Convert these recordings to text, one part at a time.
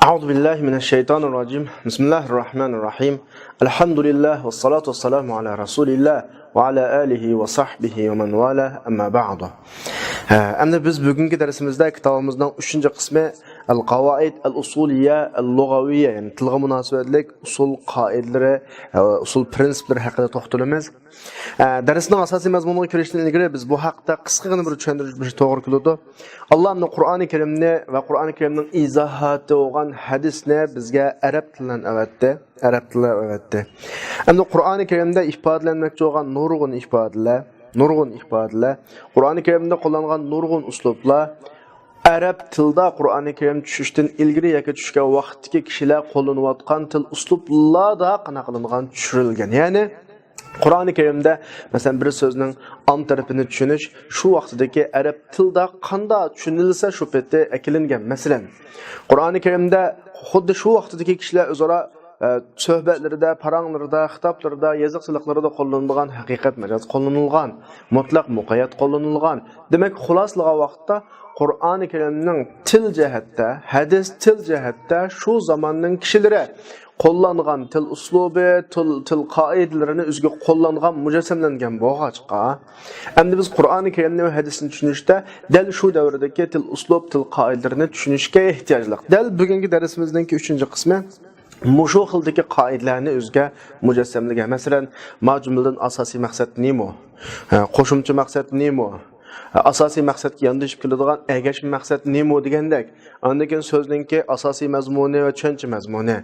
أعوذ بالله من الشيطان الرجيم بسم الله الرحمن الرحيم الحمد لله والصلاة والسلام على رسول الله وعلى آله وصحبه ومن والاه أما بعد. Endi biz bugünkü dersimizde kitabımızdan 3. kısmı El-Kavaid El-Usuliyye El-Lugaviyye, yani tilga münasebetlik usul kaideleri, usul prensipleri hakkında toxtalamiz. Dersning asosiy mazmuniga kirishdan ilgari biz bu haqda qisqagina bir tushuntirish to'g'ri keladi. Allohning Qur'oni Karimni va Qur'oni Karimning izohati bo'lgan hadisni bizga arab tilidan avatdi. Endi Qur'oni Karimda ifodalanmoqchi bo'lgan nurg'un ifodalar, Qur'oni Karimda qo'llangan nurg'un uslublar arab tilda Qur'oni Karim tushishdan ilgari yoki tushgan vaqtdagi kishilar qo'llanayotgan til uslublarda qanaqilangan tushirilgan. Ya'ni Qur'oni Karimda masalan bir so'zning am tarafini tushunish shu vaqtdagi arab tilda qanday tushunilsa shu paytda akilingan. Masalan, Qur'oni Karimda xuddi shu vaqtdagi kishilar o'zaro suhbatlarida, paranglarida, xitoblarida, yoziqchiliklarida qo'llanilgan haqiqat majaz qo'llanilgan, mutlaq muqayyat qo'llanilgan. Demak, xuloslagan vaqtda Qur'oni Karimning til jihatda, hadis til jihatda shu zamonning kishilari qo'llangan til uslubi, til qoidalarini o'ziga qo'llangan, mujassamlangan bo'lg'achqa, endi biz Qur'oni Karimni va hadisni tushunishda dal shu davrdagi til uslub, til qoidalarini tushunishga ehtiyojliq. Dal bugungi darsimizning 3-qismi mushu xildagi qoidalarni o'ziga mujassamlagan. Masalan, majmuldan asosiy maqsad nima? Qo'shimcha maqsad nima? Asosiy maqsadga yondashib keladigan ergashma maqsad nima degandek. Undan keyin so'zningki asosiy mazmuni va tushuncha mazmuni,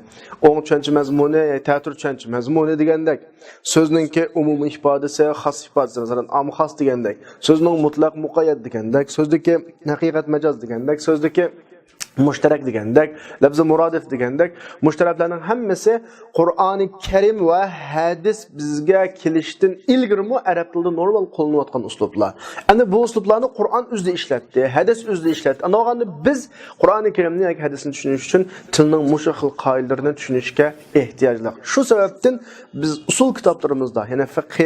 o'ng tushuncha mazmuni, ta'tir tushuncha mazmuni degandek. So'zningki umumiy ifodasi, xos ifodasi, masalan, am xos degandek. So'zning mutlaq muqayyat degandek, so'zdagi haqiqat majaz degandek, so'zdagi mushtarak degandek, lafzi muradif degandek, mushtaraklarning hammasi Qur'oni Karim va hadis bizga kelishdan ilgirmi arab tilida normal qo'llanayotgan uslublar. Endi bu uslublarni Qur'on o'zida ishlatdi, hadis o'zida ishlatdi. Ana biz Qur'oni Karimni yoki hadisni tushunish uchun tilning mushu xil qoidalarini tushunishga ehtiyojliq. Shu sababdan biz usul kitoblarimizda, ya'ni fiqh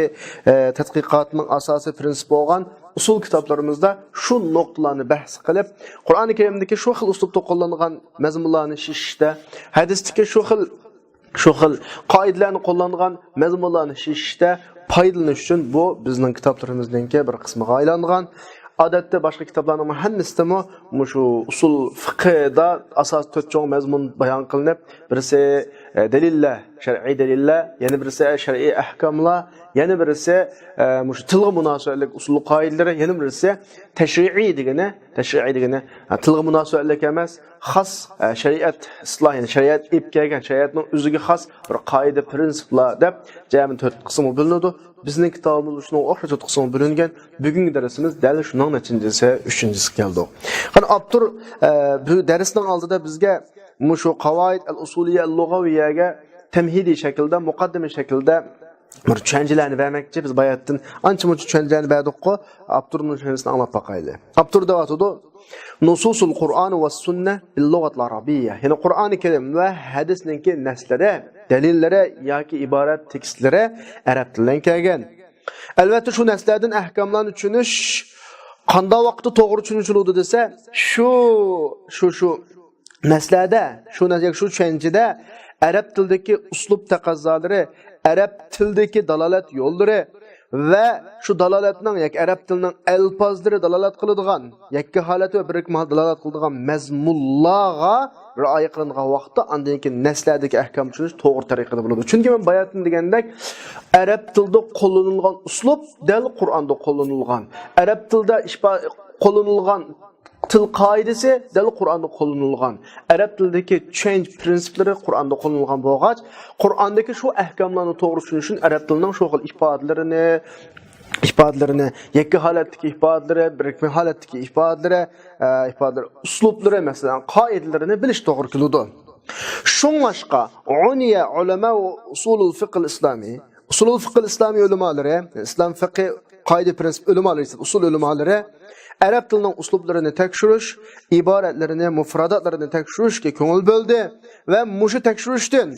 tadqiqotning asosiy prinsipi bo'lgan usul kitoblarimizda shu nuqtalarni bahs qilib, Qur'oni Karimdagi shu xil uslubda qo'llanilgan mazmunlarni shishishda, hadisdagi shu xil qoidalarni qo'llanilgan mazmunlarni shishishda foydalanish uchun bu bizning kitoblarimizning bir qismiga aylangan. Odatda boshqa kitoblarning hammasida shu usul fiqhda asos 4 cho'ng mazmun bayon qilinib, birisi dalillar, shar'iy dalillar, yana birisi shar'iy ahkomlar, yana birisi shu tilga munosabatlik usul qoidalari, yana birisi tashri'iy degani tilga munosabatlik emas, xos shariat isloh, ya'ni shariat ib kelgan, shariatning o'ziga xos bir qoida, prinsiplar deb jami 4 qismga bo'linadi. Bizning kitobimiz shunga o'xshash 4 qismga bo'lingan. Bugungi darsimiz dal shuning nechinchisi, 3-chisi keldi. Qani Abdur bu darsning oldida bizga shu Qavaid al-Usuliyya al-Lugaviyyaga tamhidiy shaklda, muqaddima shaklda bir tushunchalarni bermoqchi. Biz bayatdan ancha-muncha tushunchalarni berdik-ku. Abdurning tushunchasini anglab boqaylik. Abdur deyotdi: Nususul Qur'on va sunnah bil-lug'atil arabiyya. Ya'ni Qur'oni Karim va hadisning naslari, dalillari yoki iborat tekstlari arab tilidan kelgan. Albatta shu naslardan ahkomlarni tushunish qanday vaqtda to'g'ri tushuniladi desa, shu naslarda, shu tushunchada arab tilidagi uslub taqozzolari, arab tilidagi dalolat yo'llari va shu dalolatning yoki arab tilining alfozlari dalolat qiladigan, yakka holati va birikma dalolat qiladigan mazmunlarga rioya qilingan vaqtda undan keyin naslardagi ahkom tushunish to'g'ri tariqada bo'ladi. Chunki men bayatdan degandek, arab tilida qo'llanilgan uslub dal Qur'onda qo'llanilgan. Arab tilida qo'llanilgan til qoidasi dal Qur'onda qo'llanilgan. Arab tilidagi change prinsiplari Qur'onda qo'llanilgan bo'lg'ach, Qur'ondagi shu ahkomlarni to'g'ri tushunish uchun arab tilining shu xil ifodalarini, yakka holatdagi ifodalari, birikma holatdagi ifodalari, uslublari, masalan, qoidalarini bilish to'g'ri keladi. Shunlashqa uniya ulama va usulul fiqh al-islomiy, usulul fiqh al-islomiy ulamolari, islom fiqhi qoida prinsip ulamalar, usul ulamalari arab tilining uslublarini tekshirish, iboratlarini, mufradatlarini tekshirishga ko'ngil bo'ldi va mushu tekshirishdan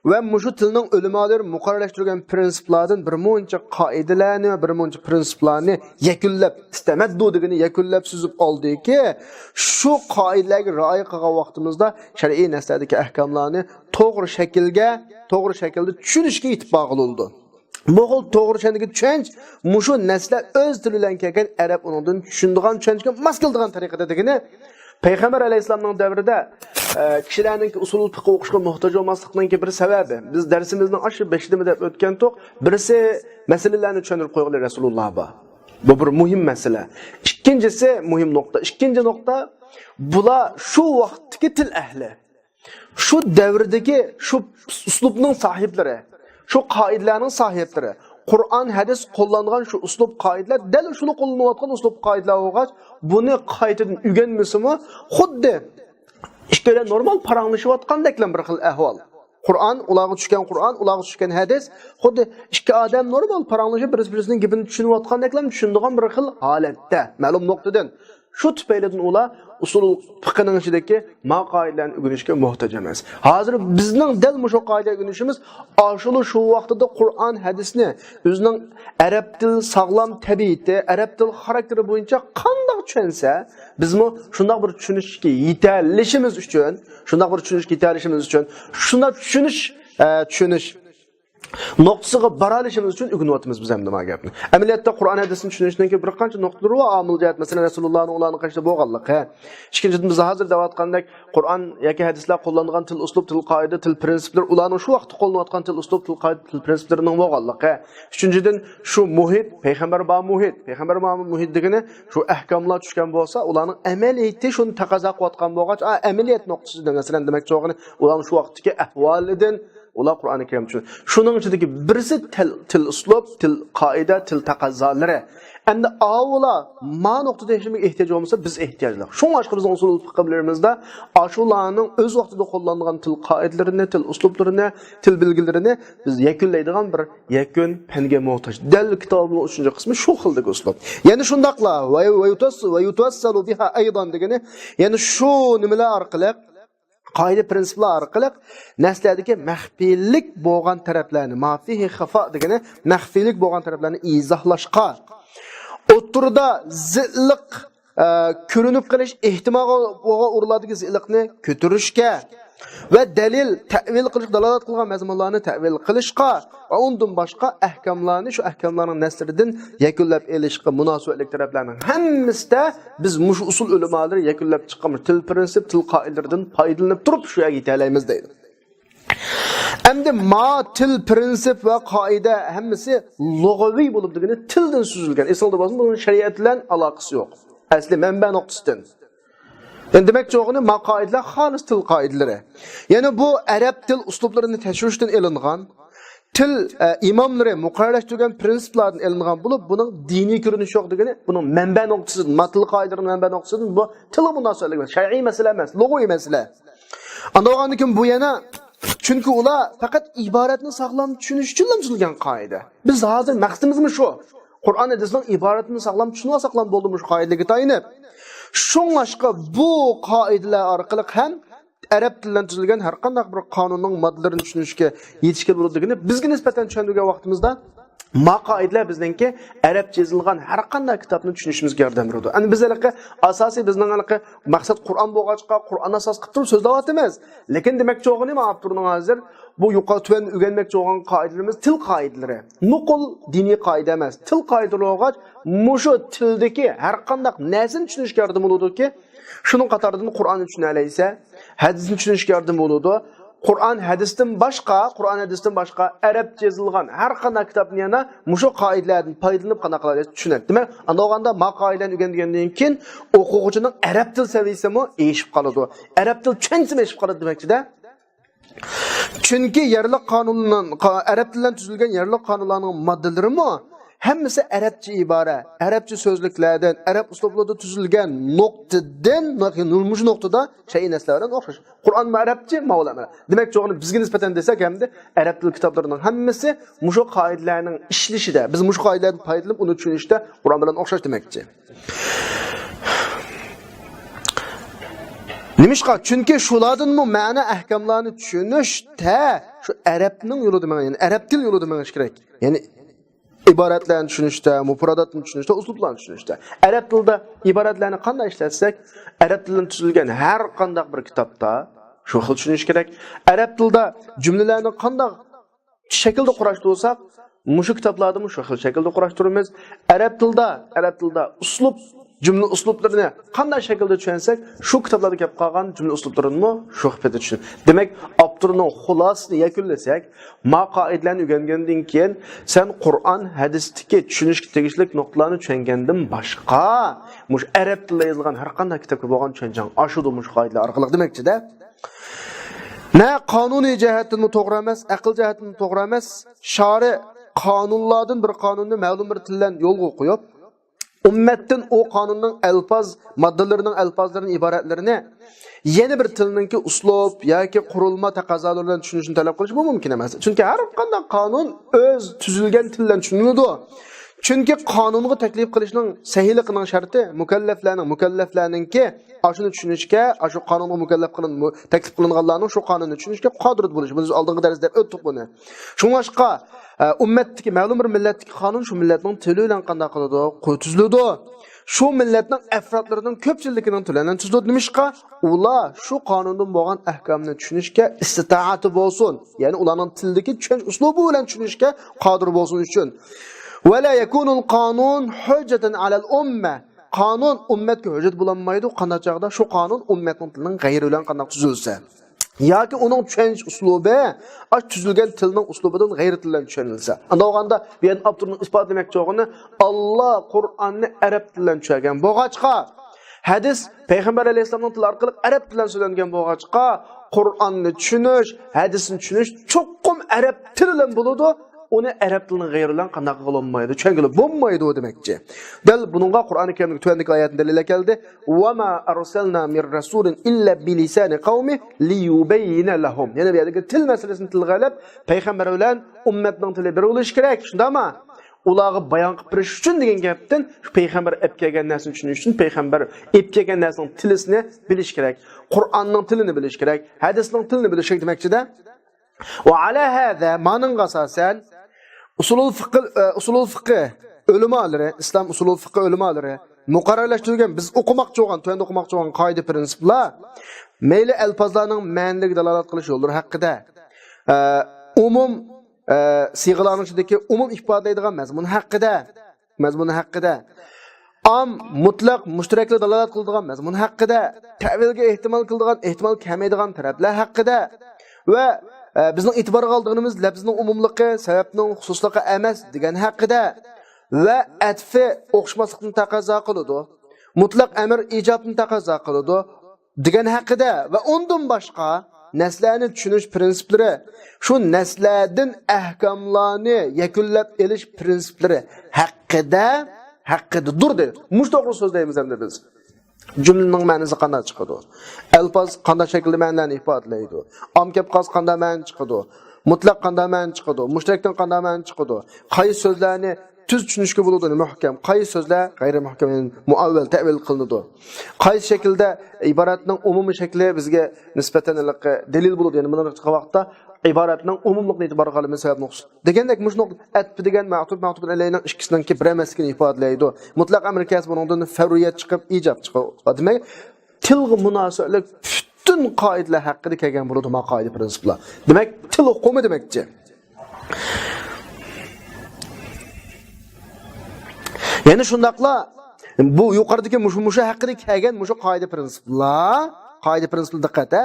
va mushu tilning ulamalari muqarrarlashtirgan prinsiplardan bir muncha qoidalarni va bir muncha prinsiplarni yakunlab istamaddu degani yakunlab suzib oldiki, shu qoidalarga rioya qilgan vaqtimizda shar'iy naslardagi ahkomlarni to'g'ri shaklda tushunishga yetib bo'ldi. Bu xil to'g'ri tushunishga tushunch mushu naslar o'z tili bilan kelgan arab undan tushundigan tushunchga mos keladigan tariqada degani Payg'ambar alayhisolamning davrida kishilarning usul fiqh o'qishga muhtoj bo'lmasligining bir sababi. Biz darsimizning ashi 5-da deb o'tgan to'q, birisi masalalarni tushuntirib qo'ygan Rasululloh bor. Bu bir muhim masala. Ikkinchisi muhim nuqta. Ikkinchi nuqta bular shu vaqtdagi til ahli. Shu davrdagi shu uslubning sohiblari, shu qoidalarning sohiblari, Qur'on, hadis qo'llangan shu uslub qoidalar dal shuni qo'llanayotgan uslub qoidalar bo'lgach, buni qaytadan o'rganmasimi, xuddi ikkala normal paranglashayotgandeklar bir xil ahvol. ularga tushgan hadis, xuddi ikki odam normal paranglashib bir-birining gapini tushunayotgandeklar tushunadigan bir xil holatda, ma'lum nuqtadan. Shu tufaylidan ular usul fiqhning ichidagi maqoidalarni o'rganishga muhtoj emas. Hozir bizning dal mushu qoida o'rganishimiz ashulu shu vaqtida Qur'on hadisni o'zining arab til sog'lom tabiati, arab til xarakteri bo'yicha qanday tushunsa, bizmi shunday bir tushunishga yetarlishimiz uchun, shunday tushunish noqtasiga baralishimiz uchun o'rganyapmiz biz ham nima gapni. Amaliyotda Qur'on hadisini tushunishdan keyin bir qancha nuqtalar va omil jihat, masalan Rasulullohning ularni qancha bo'lganligi. Ikkinchidan biz hozir deyotgandek Qur'on yoki hadislar qo'llangan til, uslub, til qoida, til prinsiplar ularning shu vaqtda qo'llanayotgan til, uslub, til qoida, til prinsiplarining bo'lganligi. Uchinchidan shu muhit, payg'ambar muhit degani shu ahkomlar tushgan bo'lsa, ularning amaliyati shuni taqozo qilayotgan bo'lgach, amaliyat nuqtasidan masalan demakchi bo'lgani, ularning shu vaqtdagi ahvolidan ular Qur'oni Karim uchun. Shuning ichidagi birisi til uslub, til qoida, til taqozzolari. Endi avvalo ma nuqtada yashashga ehtiyoj bo'lmasa biz ehtiyojli. Shuning uchun bizning usul fiqhlarimizda ashularning o'z vaqtida qo'llangan til qoidalarini, til uslublarini, til bilgilarini biz yakunlaydigan bir yakun fanga muhtoj. Dal kitobning 3-qismi shu xildagi uslub. Ya'ni shundaqla va yutawassalu biha aydan degani, ya'ni shu nimalar orqali qoida prinsiplar orqali naslardagi maxfiylik bo'lgan taraflarni, mafihi xafa degani maxfiylik bo'lgan taraflarni izohlashga, o'ttirda zilliq ko'rinib qolish ehtimoli bo'lgan o'rinlardagi zilliqni ko'tarishga va dalil ta'vil qilish, dalolat qilgan mazmunlarni ta'vil qilishga va undan boshqa ahkomlarni, shu ahkomlarning nasridan yakunlab elishga munosabatli taraflarning hammasida biz mush usul ulamalari yakunlab chiqqanmiz. Til prinsip, til qoidalaridan foydalanib turib shu yerga yetalaymiz deydi. Endi til prinsip va qoida hammasi lug'aviy bo'lib degani tildan suzilgan. Eslida bo'lsin, buning shariat bilan aloqasi yo'q. Asli manba nuqtasidan. Demek çoğunu maqoidlar xolis til qoidalari. Ya'ni bu arab til uslublarini tashirishdan elingan, til imomlari muqarrarlashtirgan prinsiplardan elingan bo'lib, buning diniy ko'rinishi yo'q degani, buning manba nuqtasidan, matil qoidalarining manba nuqtasidan bu til munosabatli emas, shar'iy masala emas, lug'iy masala. Andagandan keyin bu yana chunki ular faqat iboratni sog'lom tushunish uchun tuzilgan qoida. Biz hozir maqsadimiz shu. Qur'on hadisning iboratini sog'lom tushunib saqlam bo'ldimi shu qoidaga tayinib. Şunlaşqa bu qoidalar orqali ham arab tilidan tuzilgan har qanday bir qonunning moddalarini tushunishga yetishgan bo'ladigan bizga nisbatan tushuntirgan vaqtimizda maqoidlar bizningki arabcha yozilgan har qanday kitobni tushunishimizga yordam beradi. Endi bizlarga asosiy bizning maqsad Qur'on bo'lg'achqa Qur'on asos qilib turib so'zlayapmiz. Lekin demakchi o'g'ini ma turning hozir bu yuqortuvan o'rganmoqchi bo'lgan qoidalarimiz til qoidalari. Nuqul diniy qoida emas. Til qoidalari bo'lg'ach mushu tildagi har qanday narsani tushunishga yordam bo'ladi-ki, shuning qatoridan Qur'onni tushuna olsa, hadisni tushunishga yordam bo'ladi. Qur'on hadisdan boshqa arabcha yozilgan har qanday kitobni yana mushu qoidalardan foydalanib qana qiladi tushunadi. Demak, anda maqoidalarni o'rgangandan keyin o'quvchining arab til saviyasi mo eshib qoladi. Arab til tushunchasi eshib qoladi demakchi-da. Chunki yerlik qonunning arab tilidan tuzilgan yerlik qonunlarning moddalari mo hammasi arabcha ibora, arabcha so'zliklardan, arab uslublarida tuzilgan nuqtadan, nurmush nuqtada shay narsalardan o'xshash. Qur'on arabcha, mavlama. Demak, cho'g'ini bizga nisbatan desak hamda arab til kitoblarining hammasi mushu qoidalarning ishlashida, biz mushu qoidalardan foydalanib uni tushunishda Qur'on bilan o'xshash demakchi. Nimishqa? Chunki shulardanmi ma'na ahkamlarni tushunishda shu arabning yo'lida men, ya'ni arab til yo'lida menish kerak. Ya'ni iboratlarni tushunishda, mufradatni tushunishda, uslublarni tushunishda. Arab tilida iboratlarni qanday ishlatsak, arab tilidan tuzilgan har qanday bir kitobda shu xil tushunish kerak. Arab tilida jumlalarni qanday shaklda qurashtirsak, mushu kitoblarda shu xil shaklda qurashtiramiz. Arab tilida uslub cümle uslublarini qanday shaklda tushunsak, shu kitoblarda kelib qolgan cümle uslublarini shu xilda tushun. Demak, avtorning xulosasini yakunlasak, maqoidlarni o'rgangandan keyin sen Qur'on, hadisdagi tushunishga tegishli nuqtalarni tushungandan boshqa, mush arab tilida yozilgan har qanday kitobga bo'lgan tushunchang ashudu mush qoidalar orqali demakchi-da. Na qonuniy jihatdan to'g'ri emas, aql jihatdan to'g'ri emas, shari qonunlardan bir qonunni ma'lum bir tildan yo'lga qo'yib ummatdan o qonunning alfaz moddalarining alfazlarining iboratlarini yana bir tilninki uslub yoki qurilma taqozolardan tushunishni talab qilish bu mumkin emas. Chunki har qanday qonun o'z tuzilgan tildan tushuniladi. Chunki qonunga taklif qilishning sahihligining sharti mukallaflarningki ashuni tushunishga, shu qonunga mukallaf taklif qilinganlarning shu qonunni tushunishga qodir bo'lishi. Biz oldingi darsda o'tdik buni. Shuningga ummatdagi ma'lum bir millatdagi qonun shu millatning tili bilan qanday qiladi, tuziladi. Shu millatning afrodlarining ko'pchiligining tilidan tuziladi. Nimishqa? Ular shu qonundan bo'lgan ahkomni tushunishga istitoati bo'lsin. Ya'ni ularning tildagi tushunish uslubi bilan tushunishga qodir bo'lsin uchun. ولا يكون القانون حجة على الأمة. Qonun ummatga hujjat bo'lanmaydi. Qanday chaqda shu qonun ummatning tilining g'ayri bilan qanday tuzilsa, yoki uning tushunish uslubi tuzilgan tilning uslubidan g'ayri tildan tushunilsa. Unda o'ganda bu yerda avtorning isbotlamoqchi bo'lgani Alloh Qur'onni arab tilidan tushirgan bo'lg'achqa, hadis payg'ambar alayhisolamning tili orqali arab tilidan so'zlangan bo'lg'achqa, Qur'onni tushunish, hadisni tushunish cho'qqum arab tilidan bo'ladi. Onu arab tilinin g'ayrilan qanday qilolmaydi, tushungili bo'lmaydi demakchi. Dal buningga Qur'oni Karimning tuandagi oyatida dalil keldi. "Va ma arsalna mir rasulin illa bilisani qawmi liyubayyina lahum." Ya'ni bu yerdagi til masalasini tilg'alab, payg'ambar bilan ummatning tili bir bo'lish kerak, shundami? Ularga bayon qilib berish uchun degan gapdan shu payg'ambar olib kelgan narsani tushunish uchun payg'ambar olib kelgan narsaning tilisini bilish kerak, Qur'onning tilini bilish kerak, hadisning tilini bilish kerak demakchi-da. Va ala hada ma'nan asosan usulul fiqh ulamoları, İslam usulul fiqh ulamoları muqarrarlashtirgan, biz o'qimoqchi bo'lgan, to'yanda o'qimoqchi bo'lgan qoida prinsiplar mayli alfozlarning ma'niga dalolat qilish yo'llari haqida, umum siyg'alarning ichidagi umum ifodalaydigan mazmun haqida, am mutlaq mushtarakli dalolat qiladigan mazmun haqida, ta'vilga ehtimol qiladigan, ehtimol kamaydigan taraflar haqida va bizning e'tiborga olganimiz lafzning umumligi, sababning xususligi emas degan haqida va atfi o'xshmaslikni taqozo qiladi. Mutlaq amr ijobni taqozo qiladi degan haqida va undan boshqa naslarni tushunish prinsiplari, shu naslardan ahkomlarni yakunlab olish prinsiplari haqidadir deydi. Mush to'g'ri so'zlaymiz endi biz. Cümlenin ma'nosi qanday chiqadi? Alfaz qanday shaklda ma'noni ifodalaydi? Omkab qaz qanday ma'no chiqadi? Mutlaq qanday ma'no chiqadi? Mushtarakdan qanday ma'no chiqadi? Qaysi so'zlarni tuz tushunishga bo'ladi, muhkam, qaysi so'zlar g'ayri muhkam, muavval, ta'vil qilinadi? Qaysi shaklda iboratning umumiy shakli bizga nisbatan dalil bo'ladi? Ya'ni bunday vaqtda iboratning umumlikni e'tiborga olamiz sabab nuqs. Degandek mushno atf degan ma'tub alayning ikkisidan ki bir emasligini ifodalaydi. Mutlaq amr kasb bundan favriyat chiqib ijob chiqadi. Demak, tilga munosabatlik butun qoidalar haqida kelgan bo'ladi maqoida prinsiplar. Demak, til hukmi demakchi. Ya'ni shundaqla bu yuqoridagi mushu haqida kelgan mushu qoida prinsiplar diqqatda.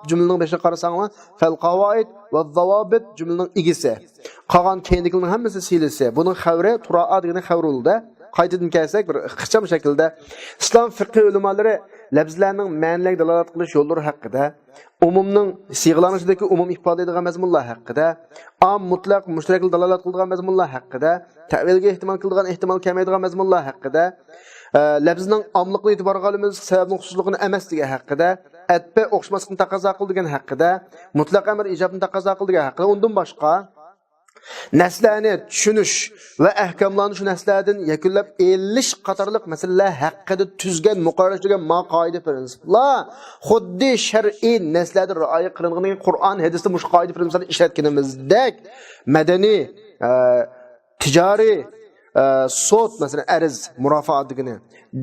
Cümlenin beşine qarasanglar, fal qavaid va zavabit cümlenin igisi. Qolgan keyindikining hammasi silisi. Buning xavri turaa degan xavrulda. qaytadan kelsak bir ixcham shaklda islom fiqh ulamolari lafzlarning ma'nilarga dalolat qilish yo'llari haqida, umumning siyg'lanishidagi umum ifoda etadigan mazmunlar haqida, am mutlaq mushtarak dalolat qiladigan mazmunlar haqida, ta'vilga ehtimol qiladigan ehtimol kamaydigan mazmunlar haqida, lafzning omliqni e'tiborga olamiz, sababning xususligini emas degan haqida, atba o'xshmaslikni taqozo qiladigan haqida, mutlaq amr ijobni taqozo qiladigan haqida, undan boshqa naslarni tushunish va ahkomlarni shu naslardan yakunlab elish qatorliq masalalar haqida tuzgan muqarrarlangan qoida prinsiplar xuddi shar'iy naslarda rioya qilingan Qur'on hadisda mush qoida prinsiplarni ishlatganimizdek madaniy tijoriy sud masalan arz murofaat degani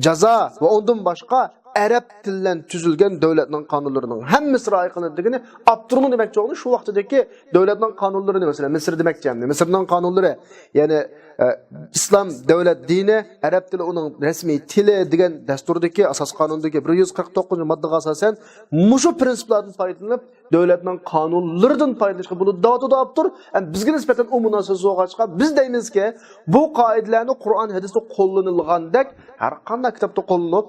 jazo va undan boshqa Arab tilidan tuzilgan davlatning qonunlarining hammasi rioya qilinadiganini Abturni demoqchi bo'ldi. Shu vaqtdagi davlatning qonunlarini masalan Misr demoqchi endi. Misrning qonunlari, ya'ni islom davlat dini, arab tili uning rasmiy tili degan dasturdagi asos qonundagi 149-moddaga asosan mushu prinsiplardan foydalanib davlatning qonunlaridan foydalanishga bo'ladi. Davlat Abtur bizga nisbatan u munosabat so'g'achqa biz deymizki, bu qoidalarni Qur'on hadisda qo'llanilgandek har qanday kitobda qo'llanib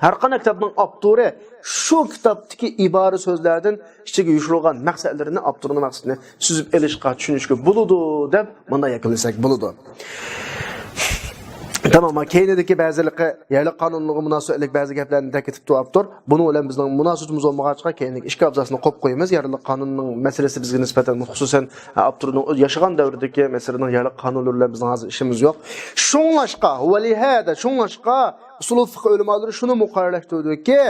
har qanday kitobning avtori shu kitobdagi ibora so'zlardan ichiga yushirilgan maqsadlarini avtorining maqsadini suzib elishga tushunishga bo'ladi deb mana yakunlasak bo'ladi. Tamam, keynidagi ba'ziligi yerli qonunga munosabatlik ba'zi gaplarni ta'kidlab avtor. Buni bilan bizning munosabatimiz bo'lmag'achqa keyingi ishga abzasini qo'yib qo'yamiz. Yerli qonunning masalasi bizga nisbatan xususan avtorning yashagan davrdagi masalaning yerli qonunlari bilan bizning hozir ishimiz yo'q. Shunlashqa usul fiqh ulamolari shuni muqarrarlashtirdiki,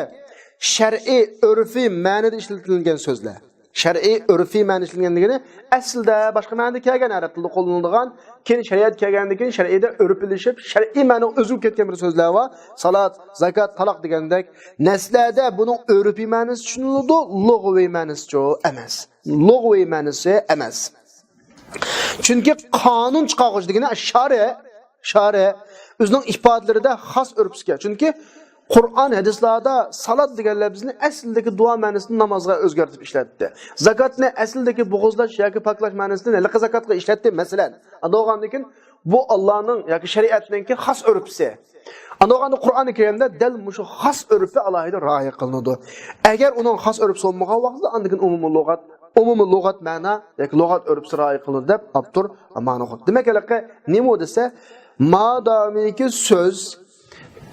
shar'iy urfiy ma'noda ishlatilgan so'zlar. Shar'iy urfiy ma'no ishlangan degani aslida boshqa ma'noda kelgan arab tilida qo'llanilgan, keyin shariat kelgandan keyin shar'iyda urfilashib, shar'iy ma'no o'zib ketgan bir so'zlar va salat, zakat, taloq degandek naslarda buning urfiy ma'nosi tushuniladi, lug'aviy ma'nosi emas. Lug'aviy ma'nosi emas. Chunki qonun chiqaruvchi degani shari o'zining ifodalarida xos urfga. Chunki Qur'on hadislarda salat degan lafzni aslidagi duo ma'nosini namozga o'zgartirib ishlatdi. Zakatni aslidagi bo'g'izlash yoki poklash ma'nosini liqa zakatga ishlatdi masalan. Ando'g'andan bu Allohning yoki shariatninki xos urfsi. Ando'g'anda Qur'oni Karimda dal mushu xos urfi alohida rioya qilinadi. Agar uning xos urfi bo'lmagan vaqtda andikin umumiy lug'at ma'no yoki lug'at urfi rioya qilinadi deb avtor ma'no qildi. Demak, nima desa, madamiki so'z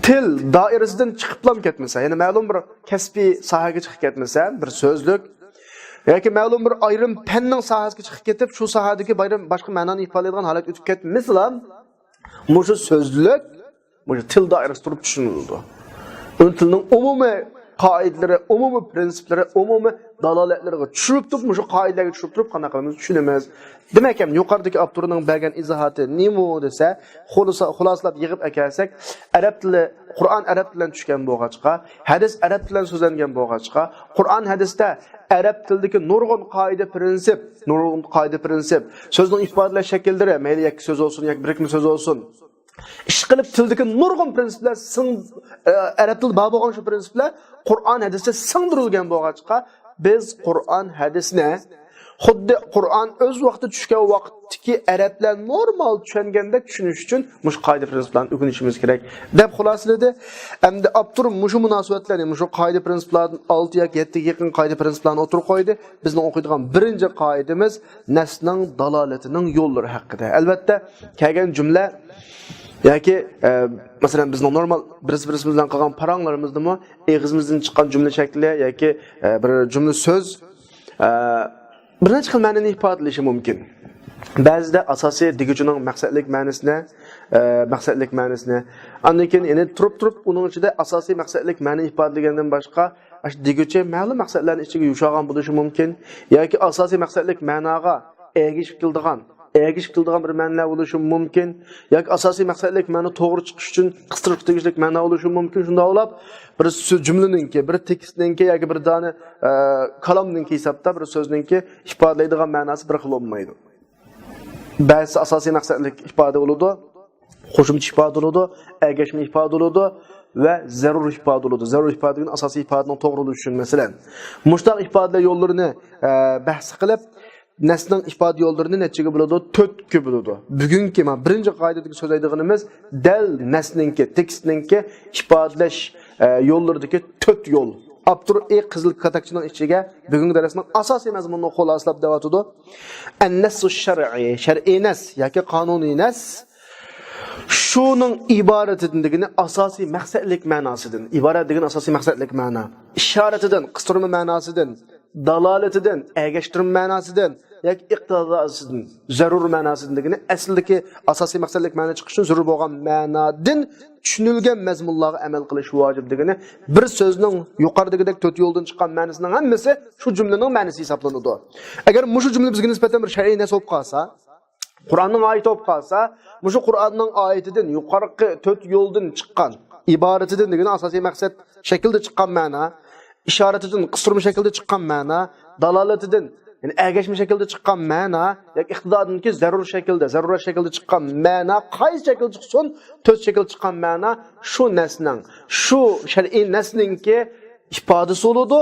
til doirasidan chiqib ketmasa, ya'ni ma'lum bir kasbiy sohaga chiqib ketmasa, bir so'zlik yoki ma'lum bir ayrim fanning sohasiga chiqib ketib, shu sohadagi boshqa ma'noni ifodalaydigan holat o'tib ketmasa, mushu so'zlik, mushu til doirasida turib tushuniladi. Uni tilning umumiy qoidalari, umumiy prinsiplari, umumiy dalolatlariga tushirib turib, mushu qoidalarga tushirib turib qanaqa qilamiz tushunamiz. Demak ham yuqoridagi avtorining bergan izohati nima desa, xulosalab yig'ib akalsak, arab tili, Qur'on arab tilidan tushgan bo'lg'achqa, hadis arab tilidan so'zlangan bo'lg'achqa, Qur'on hadisda arab tilidagi nurg'un qoida prinsip, so'zning ifodalash shakllari, mayli yakki so'z bo'lsin yoki birikma so'z bo'lsin, ish qilib tildagi nurg'un prinsiplar arab tilida bor bo'lgan shu prinsiplar Qur'on hadisda singdirilgan bo'lg'achqa, biz Qur'on hadisni xuddi Qur'on o'z vaqtida tushgan vaqtdagi arablar normal tushungandek tushunish uchun mush qoida prinsiplarni o'rganishimiz kerak deb xulosaladi. Endi Abtur mushu munosabatlarni, mushu qoida prinsiplardan 6 yoki 7 ga yaqin qoida prinsiplarni o'tirib qo'ydi. Bizning o'qiydigan birinchi qoidamiz nasning dalolatining yo'llari haqida. Albatta, kelgan jumla yoki masalan bizning normal birimiz bilan qilgan paranglarimizdami, og'zimizdan chiqqan jumla shakli yoki bir jumla so'z bir necha xil ma'noni ifodalashi mumkin. Ba'zida asosiy deguchining maqsadlik ma'nosini, undan keyin yana turib uning ichida asosiy maqsadlik ma'ni ifodalagandan boshqa deguchi ma'lum maqsadlarning ichiga yushagan bo'lishi mumkin yoki asosiy maqsadlik ma'noga ergishib keladigan bir ma'nolar bo'lishi mumkin yoki asosiy maqsadlik ma'no to'g'ri chiqish uchun qistirib tegishlik ma'no bo'lishi mumkin. Shunda olib bir jumlaningki, bir tekstninki yoki bir dona kalomninki hisobda bir so'zninki ifodalaydigan ma'nosi bir xil bo'lmaydi. Ba'zi asosiy maqsadlik ifoda bo'ladi, qo'shimcha ifoda bo'ladi, ergashma ifoda bo'ladi va zarur ifoda bo'ladi. Zarur ifodaning asosiy ifodaning to'g'riligi uchun masalan, mushtaq ifodalar yo'llarini bahs qilib Nesning ifade yollarını neçige bo'ladi? 4 ki bo'ladi. Bugungi men birinchi qoidadagi so'zlaydiganimiz dal nesninki, tekstninki ifodalash yo'llaridagi 4 yo'l. Abdur qizil katakchining ichiga bugungi darsning asosiy mazmunini xulosalab deyotdi. An-nassu shar'i, shar'iy nas yoki qonuniy nas şunun ibaretinden degini asasi maqsadlik ma'nosidan. İbaret degan asosiy maqsadlik ma'no. İşaretidan, qistirma ma'nosidan, dalaletidan, ergashtirma ma'nosidan yoki iqtidosidan, zarur ma'nosidan degini aslidagi asosiy maqsadlik ma'no chiqish uchun zarur bo'lgan ma'nodan tushunilgan mazmunlarga amal qilish vojib degini bir so'zning yuqoridagidek 4 yo'ldan chiqqan ma'nosining hammasi shu jumlaning ma'nosi hisoblanadi. Agar shu jumla bizga nisbatan bir shar'iy nas bo'lib qolsa, Qur'onning oyati bo'lib qolsa, shu Qur'onning oyatidan yuqorqi 4 yo'ldan chiqqan iboratidan degani asosiy maqsad shaklda chiqqan ma'no, ishoratidan qistirma shaklda chiqqan ma'no, dalalatidan ya'ni ergashma shaklda chiqqan ma'no yoki iqtidodinki zarurat shaklda chiqqan ma'no qaysi shaklda chiqsin, 4 shaklda chiqqan ma'no shu nasning, shu shar'iy nasninki ifodasi bo'ladi.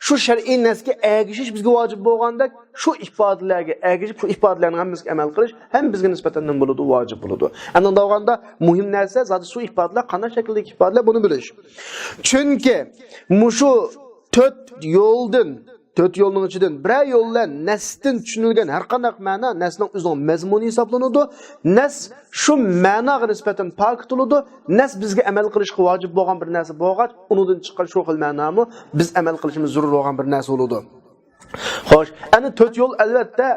Şu şer'i nesga ergishish bizga vojib bo'lganda, shu ifodalarga ergishib, shu ifodalarni hammasiga amal qilish ham bizga nisbatan nima bo'ladi, vojib bo'ladi. Andan davomida muhim narsa zoti shu ifodalar qanday shakldagi ifodalar buni bilish. Chunki mushu 4 yo'ldan 4 yo'lning ichidan bir yo'llar nasdan tushunilgan har qanday ma'no nasning o'zining mazmuni hisoblanadi. Nas shu ma'noga nisbatan pok tutiladi. Nas bizga amal qilishga vojib bo'lgan bir narsa bo'lgach, unidan chiqqan shu xil ma'nomi biz amal qilishimiz zarur bo'lgan bir narsa bo'ladi. Xo'sh, ana 4 yo'l albatta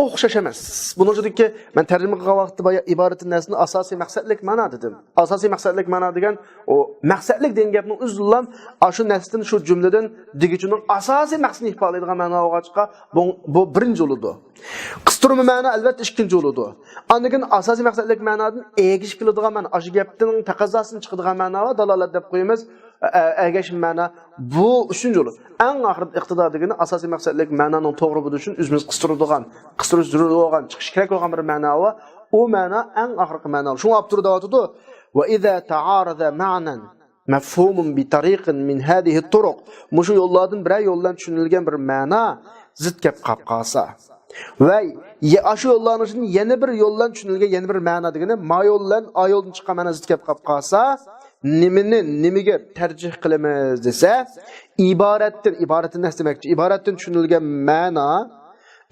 o'xshash emas. Buni o'chidiki, men tarjima qilgan vaqtda boya iboratin nasni asosiy maqsadlik ma'no dedim. Asosiy maqsadlik ma'no degan o maqsadlik degan gapning o'zidan shu nasdan shu jumladan digichining asosiy maqsadini ifodalaydigan ma'noga chiqa bu birinchi yo'ludi. Qistirma ma'no albatta ikkinchi yo'ludi. Andan asosiy maqsadlik ma'nodan egish qiladigan ma'no, shu gapning taqozosini chiqadigan ma'noga dalolat deb qo'yamiz. Ergashim ma'no bu uchinchi yo'l. Eng oxirida iqtido degani asosiy maqsadlik ma'noning to'g'ri bo'lishi uchun o'zimiz qistirish zarur bo'lgan, chiqish kerak bo'lgan bir ma'no va u ma'no eng oxirgi ma'no. Shuni olib turib deyotdi. Va idza ta'arada ma'nan mafhumun bi tariqin min hadhihi at-turuq. Mushu yo'llardan bir yo'ldan tushunilgan bir ma'no zid gap qolib qolsa va shu yo'llarning ichidan yana bir yo'ldan tushunilgan yana bir ma'no degani ma yo'ldan a yo'ldan chiqqan ma'no zid gap qolib qolsa nimaga tarjih qilamiz desa, iboratdan nas demakchi, iboratdan tushunilgan ma'no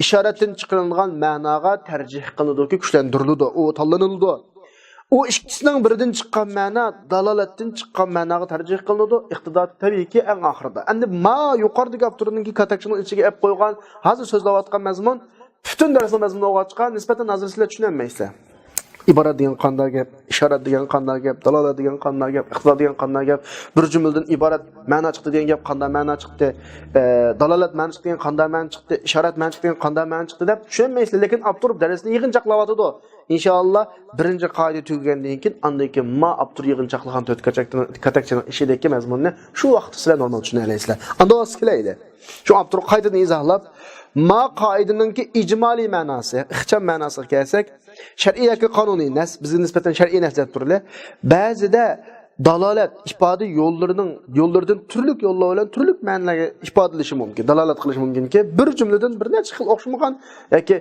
ishoratdan chiqarilgan ma'noga tarjih qilinadi, kuchlantiriladi, u tanlaniladi. U ikkisining biridan chiqqan ma'no dalolatdan chiqqan ma'noga tarjih qilinadi, iqtidor tabiiyki eng oxirida. Endi ma yuqoridagi avtorning katakchining ichiga olib qo'ygan, hozir so'zlayotgan mazmun butun darsning mazmuniga chiqqan nisbatan hozir sizlar tushunolmaysizlar. İbaret degan qanday gap, ishorat degan qanday gap, dalolat degan qanday gap, iqtidor degan qanday gap, bir jumladan iborat ma'no chiqdi degan gap qanday ma'no chiqdi, dalolat ma'no chiqdi degan qanday ma'no chiqdi, ishorat ma'no chiqdi degan qanday ma'no chiqdi deb tushunmaysizlar, lekin olib turib darsni yig'inchoqlayotdi. Inshaalloh birinchi qoida tugagandan keyin andan keyin ma olib turib yig'inchoqlagan 4 katakchining ishidagi mazmunni shu vaqtda sizlar normal tushuna olasizlar. Anda o'skilaydi. Shu olib turib qoidani izohlab ma qoidaninki ijmoliy ma'nosi, ixcham ma'nosiga kelsak, shar'iy yoki qonuniy nas, bizga nisbatan shar'iy nas deb turli. Ba'zida dalolat ifoda yo'llaridan turli yo'llar bilan turli ma'nolarga ifodalashi mumkin, dalolat qilishi mumkinki, bir jumladan bir necha xil o'xshamagan yoki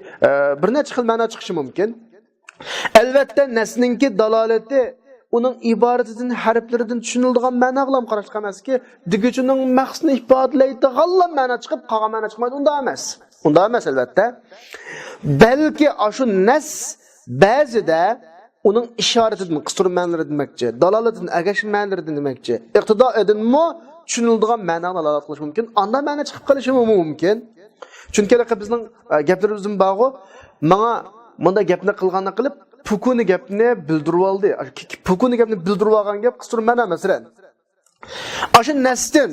bir necha xil ma'no chiqishi mumkin. Albatta nasninki dalolati uning iboratidan, harflaridan tushuniladigan ma'no bilan qarash qamaski, digichining maqsadini ifodalaydigan ma'no chiqib, qolgan ma'no chiqmaydi, unda emas. Unda emas albatta. Balki shu nas ba'zida uning ishoratidan, qistirma ma'nolari demakchi, dalolatidan, ergashim ma'nolari demakchi, iqtido edinmi tushuniladigan ma'no dalolat qilish mumkin. Unda ma'no chiqib qolishi mumkin. Chunki bizning gaplarimizning bog'i menga bunda gapni qilganini qilib pukuni gapni bildirib oldi. Pukuni gapni bildirib olgan gap qistirma ma'no masalan. Shu nasdan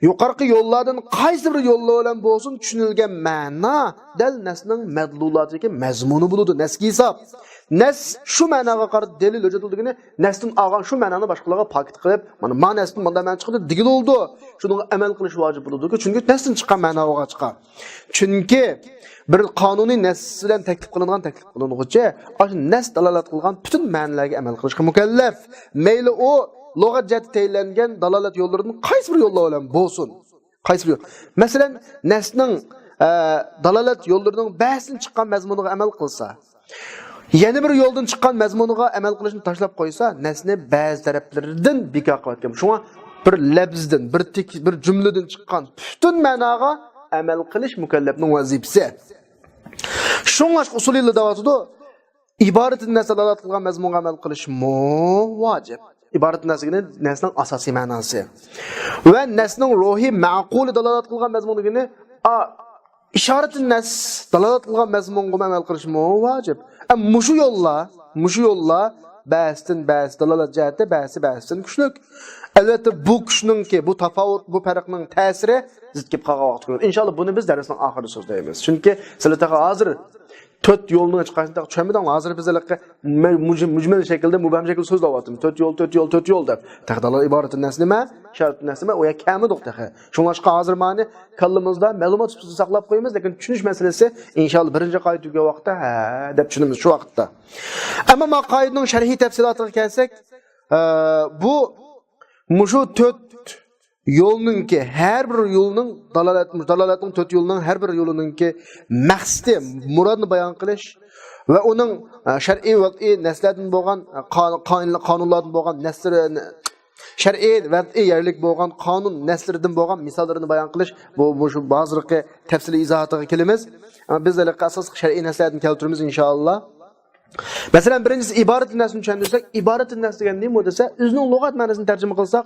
yuqorqi yo'llardan qaysi bir yo'llar bilan bo'lsin tushunilgan ma'no dal nasning madlulatiga mazmuni bo'ladi, nasga hisob. Nas shu ma'noga qarab dalil hujjatildigini nasdan olgan shu ma'noni boshqalarga paket qilib, mana ma'nosini bunda ma'no chiqdi, digil oldi. Shuni amal qilish vojib bo'ladi, chunki nasdan chiqqan ma'noga chiqar. Chunki bir qonuniy nas bilan taklif qilinguncha, shu nas dalolat qilgan butun ma'nolarga amal qilishga mukallaf. Mayli u lug'at jihati tayinlangan dalolat yo'llaridan qaysi bir yo'llar bilan bo'lsin. Qaysi bir yo'l. Masalan, nasning dalolat yo'llarining ba'zidan chiqqan mazmuniga amal qilsa, yana bir yo'ldan chiqqan mazmuniga amal qilishni tashlab qo'ysa, nasni ba'zi taraflaridan bekor qilayotgan. Shunga bir labzdan, bir jumladan chiqqan butun ma'noga amal qilish mukallafning vazifasi. Shunga usuliyla davotida iboratin nas dalolat qilgan mazmunga amal qilish vojib. İbaret nesning asosiy ma'nosi va nesning ruhiy ma'quli dalolat qilgan mazmunigini ishoratin nas dalolat qilgan mazmunga amal qilish vojib. Mushu yo'llar ba'sdan ba's dalolat jihati ba'sdan kuchlik. Albatta bu kuchninki, bu tafovut, bu farqning ta'siri zid kelib qolgan vaqt ko'radi. Inshaalloh buni biz darsning oxirida so'zlaymiz. Chunki sizlarga hozir 4 yo'lning chiqishini tushunmadan hozir bizlarga mujmal shaklda mubham shaklda so'zlayapmiz. 4 yo'l deb. Taqdirlar iboratin nas nima? Sharat nas nima? O ya kamidoq taqa. Shunga hozir ma'ni kallimizda ma'lumot sutida saqlab qo'yamiz, lekin tushunish masalasi inshaalloh birinchi qoida tugagan vaqtda deb tushunamiz shu vaqtda. Ammo ma qoidaning sharhiy tafsilotiga kelsak, bu mushu 4 yo'lninki har bir yo'lning dalolatning 4 yo'lning har bir yo'lininki maqsadi, murodni bayon qilish va uning shar'iy vaqtiy naslardan bo'lgan qonunlardan bo'lgan nasrini shar'iy vaqtiy yerlik bo'lgan qonun naslaridan bo'lgan misollarini bayon qilish bu shu ba'zirqi tafsiliy izohatiga kelamiz. Bizlar asos shar'iy naslardan keltiramiz inshaalloh. Mesela birincisi ibaret nesini tushundirsak, ibaret nes degan nima desa, o'zining lug'at ma'nosini tarjima qilsak,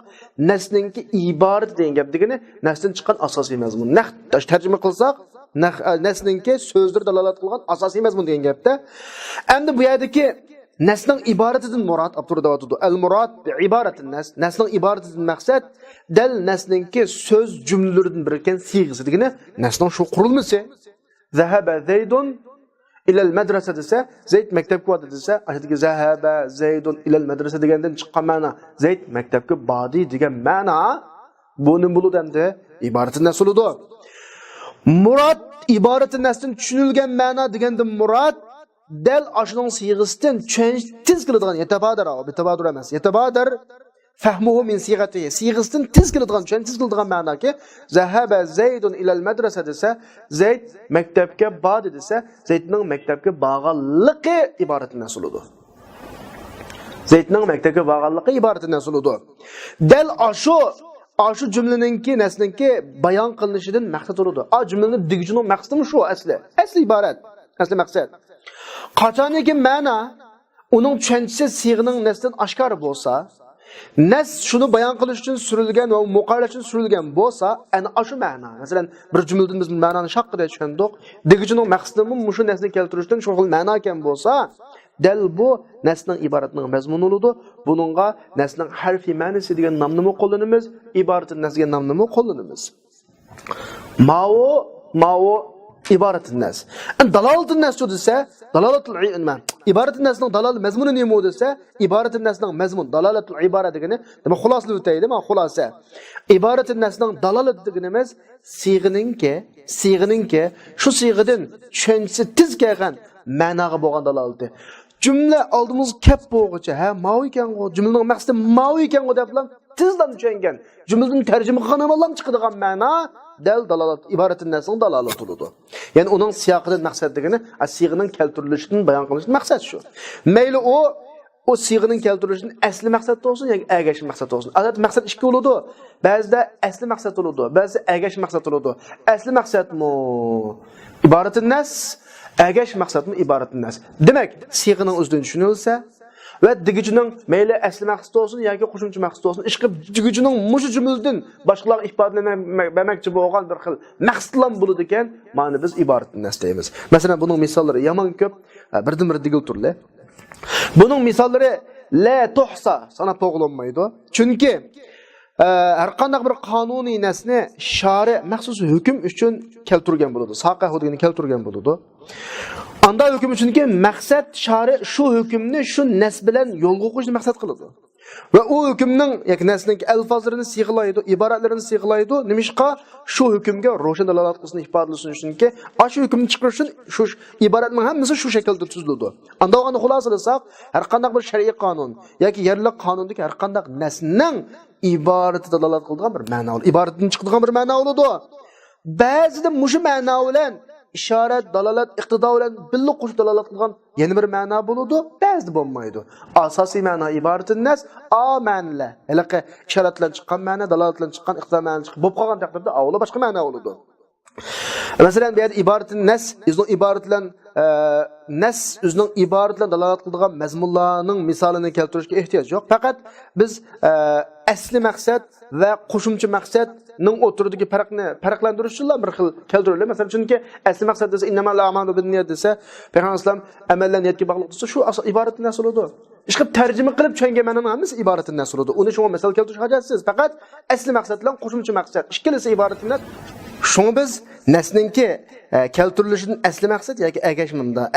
nesninki ibaret degan gap degani nesdan chiqqan asosiy mazmun. Tarjima qilsak, nesninki so'zlar dalolat qilgan asosiy mazmun degan gapda. Endi bu yerdagi nesning ibaratidan murod Abdurrahmonov al-murad bi ibaratin nas, nesning ibaratidan maqsad dal nesninki so'z jumlalaridan birikkan siyg'isi degani nesning shu qurilmasi. Zahaba Zaydun ilal madrasa desa, Zayd maktabga bordi desa, aytdiki zahaba Zaydun ilal madrasa degandan chiqqan ma'no Zayd maktabga bordi degan ma'no buni bo'ladi endi iboratin nas bo'ladi. Murod iboratin nasdan tushunilgan ma'no degandan murod dal ashning siyg'isidan tez keladigan yatabadir emas. Yatabadir fahmuhu min siygatihi. Siyg'isidan tez keladigan ma'noki zahaba Zaydun ilal madrasa desa, Zayd maktabga bordi desa, Zaydning maktabga borganligi iboratin nas bo'ladi. Zaydning maktabga borganligi iboratin nas bo'ladi. Dal ashu jumlaninki nasninki bayon qilinishidan maqsad bo'ladi. Jumlaning digijining maqsadi shu asli iborat, asli maqsad. Qachoniki ma'no uning tushunchasi siyg'ining nasdan oshkor bo'lsa, nas shuni bayon qilish uchun surilgan va muqarrar uchun surilgan bo'lsa, ana shu ma'no. Masalan, bir jumladan biz ma'noni shaqqida tushundik. Digijining maqsadi shu nasni keltirishdan shu xil ma'no ekan bo'lsa, dal bu nasning iboratining mazmuni bo'ladi. Buningga nasning harfiy ma'nosi degan nomni qo'llanamiz, iboratin nas degan nomni qo'llanamiz. Mao iboratin nas. Dalolatul nas desa, dalolatul ilm. Iboratin nasning dalol mazmuni nima desa, iboratin nasning mazmun dalolatul ibora degani, nima xulosani o'taydi, xulosa. Iboratin nasning dalolat deganimiz siyg'ininki shu siyg'idan tushunchasi tez kelgan ma'noga bo'lgan dalolati. Jumla oldimiz kep bo'g'icha, mao ekan, jumlaning maqsadi mao ekan deb tezdan tushungan. Jumlaning tarjima qilgan chiqadigan ma'no dal dalolat iboratin nasning dalolat bo'ladi. Ya'ni uning siyoqidan maqsad degani, siyg'ining keltirilishidan bayon qilinishdan maqsad shu. Mayli o siyg'ining keltirilishidan asli maqsad bo'lsin yoki ergashli maqsad bo'lsin. Albatta maqsad ikki bo'ladi. Ba'zida asli maqsad bo'ladi, ba'zida ergashli maqsad bo'ladi. Asli maqsadmi iboratin nas, ergashli maqsadmi iboratin nas. Demak, siyg'ining o'zidan tushunilsa va digijining mayli asli maqsad olsun yoki qo'shimcha maqsad olsun, ishqib digijining mushu jumladan boshqalar ifodalamoqchi bo'lgan bir xil maqsadlar bo'ladi ekan, ma'ni biz iboratin nas deymiz. Masalan, buning misollari yomon ko'p, birdan-bir digil turli. Buning misollari la tuhsa sanab to'g'lanmaydi. Chunki har qanday bir qonuniy nasni shari maxsus hukm uchun keltirgan bo'ladi. Saqa hududini keltirgan bo'ladi. Anda hukm uchunki maqsad shari shu hukmni shu nas bilan yo'lga qo'yishni maqsad qiladi. Va u hukmning yoki nasning alfozlarini siyg'laydi, iboratlarini siyg'laydi. Nimishqa shu hukmga ro'shan dalolat qilishni ifodalasin uchunki, shu hukmni chiqarish uchun shu iboratning hammasi shu shaklda tuziladi. Anda o'g'ani xulosalasak, har qanday bir shar'iy qonun yoki yerlik qonundagi har qanday nasning iborati dalolat qiladigan bir ma'no, iboratdan chiqadigan bir ma'no bo'ladi. ba'zida mushu ma'no bilan ishorat, dalolat, iqtido bilan birga qo'shib dalolat qilgan yana bir ma'no bo'ladi, ba'zida bo'lmaydi. Asosiy ma'no iboratin nas, a ma'nolar. Halaqa ishoratlar chiqqan ma'no, dalolatlar chiqqan, iqtido ma'no chiqqan bo'lib qolgan taqdirda avvalo boshqa ma'no bo'ladi. Masalan, bu yerda iboratin nas, o'zining iborat bilan nas o'zining iborat bilan dalolat qiladigan mazmunlarning misolini keltirishga ehtiyoj yo'q. Faqat biz asli maqsad va qo'shimcha maqsadning o'tiridagi farqlantirish uchun bir xil keltiriladi. Masalan, chunki asli maqsad desa innamal a'malu binniyat desa, payg'ambar sollallohu alayhi vasallam amallar niyatga bog'liq desa, shu iboratin nas bo'ladi. Ishqib tarjima qilib tushungan ma'noning hammasi iboratin nas bo'ladi. Uni shunga misol keltirish hojatsiz. Faqat asli maqsad bilan qo'shimcha maqsad ikkalasi iboratin nas. Şunu biz nesninki keltirilishidan asli maqsad yoki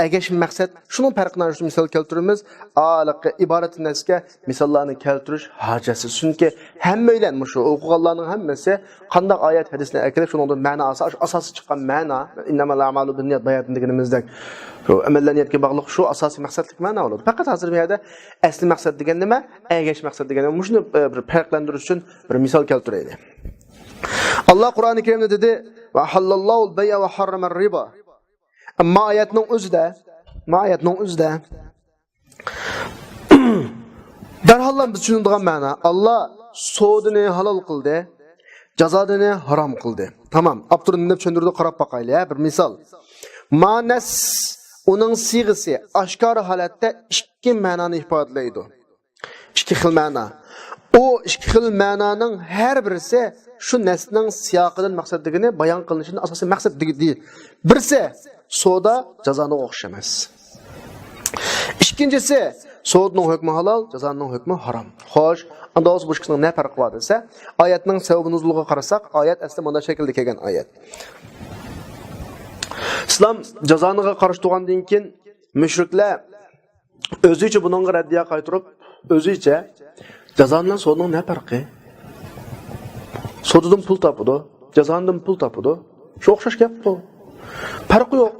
agashma maqsad shunun farqini misol keltiramiz. Aliqi iboratin nasga misollarni keltirish hojatsiz. Chunki hammalar shu o'qiganlarning hammasi qanday oyat hadisni kelib shuningdan ma'no asosi chiqqan ma'no innamal a'malu binniyat bayatini deganimizdek amallar niyatga bog'liq shu asosiy maqsadlik ma'no bo'ladi. Faqat hozir bu yerda asli maqsad degan nima, agash maqsad degan nima, shuni bir farqlantirish uchun bir misol keltiraylik. Allah Qur'oni Karimda dedi: "Va halallahul bay'a va harramar riba." Amma oyatning o'zida darhol biz tushunadigan ma'no, Allah sodini halol qildi, jazodini harom qildi. Tamam, Abdurrahim deb tushuntirdi, qarab boqaylik, bir misol. Ma'nas uning siyg'isi oshkor holatda ikki ma'noni ifodalaydi. Ikki xil ma'no. O ikki xil ma'noning har birisi şu nesning siyoqidan maqsadligini bayon qilinishini asosiy maqsad deydi. Birisi soda jazoni o'xshamas. Ikkinchisi sodaning hukmi halol, jazoning hukmi harom. Xo'sh, unda o'z bu ikkisining ne farqi bor desa, oyatning sababi nuzulga qarasak, oyat aslida mana shaklda kelgan oyat. İslam jazoniga qarshi turgandan keyin mushriklar o'zicha buningga raddiya qaytarib, o'zicha jazoning sodaning ne farqi? Sodadan pul tapıdı, jazondan pul tapıdı. Şu o'xshash gap bu. Farqi yo'q.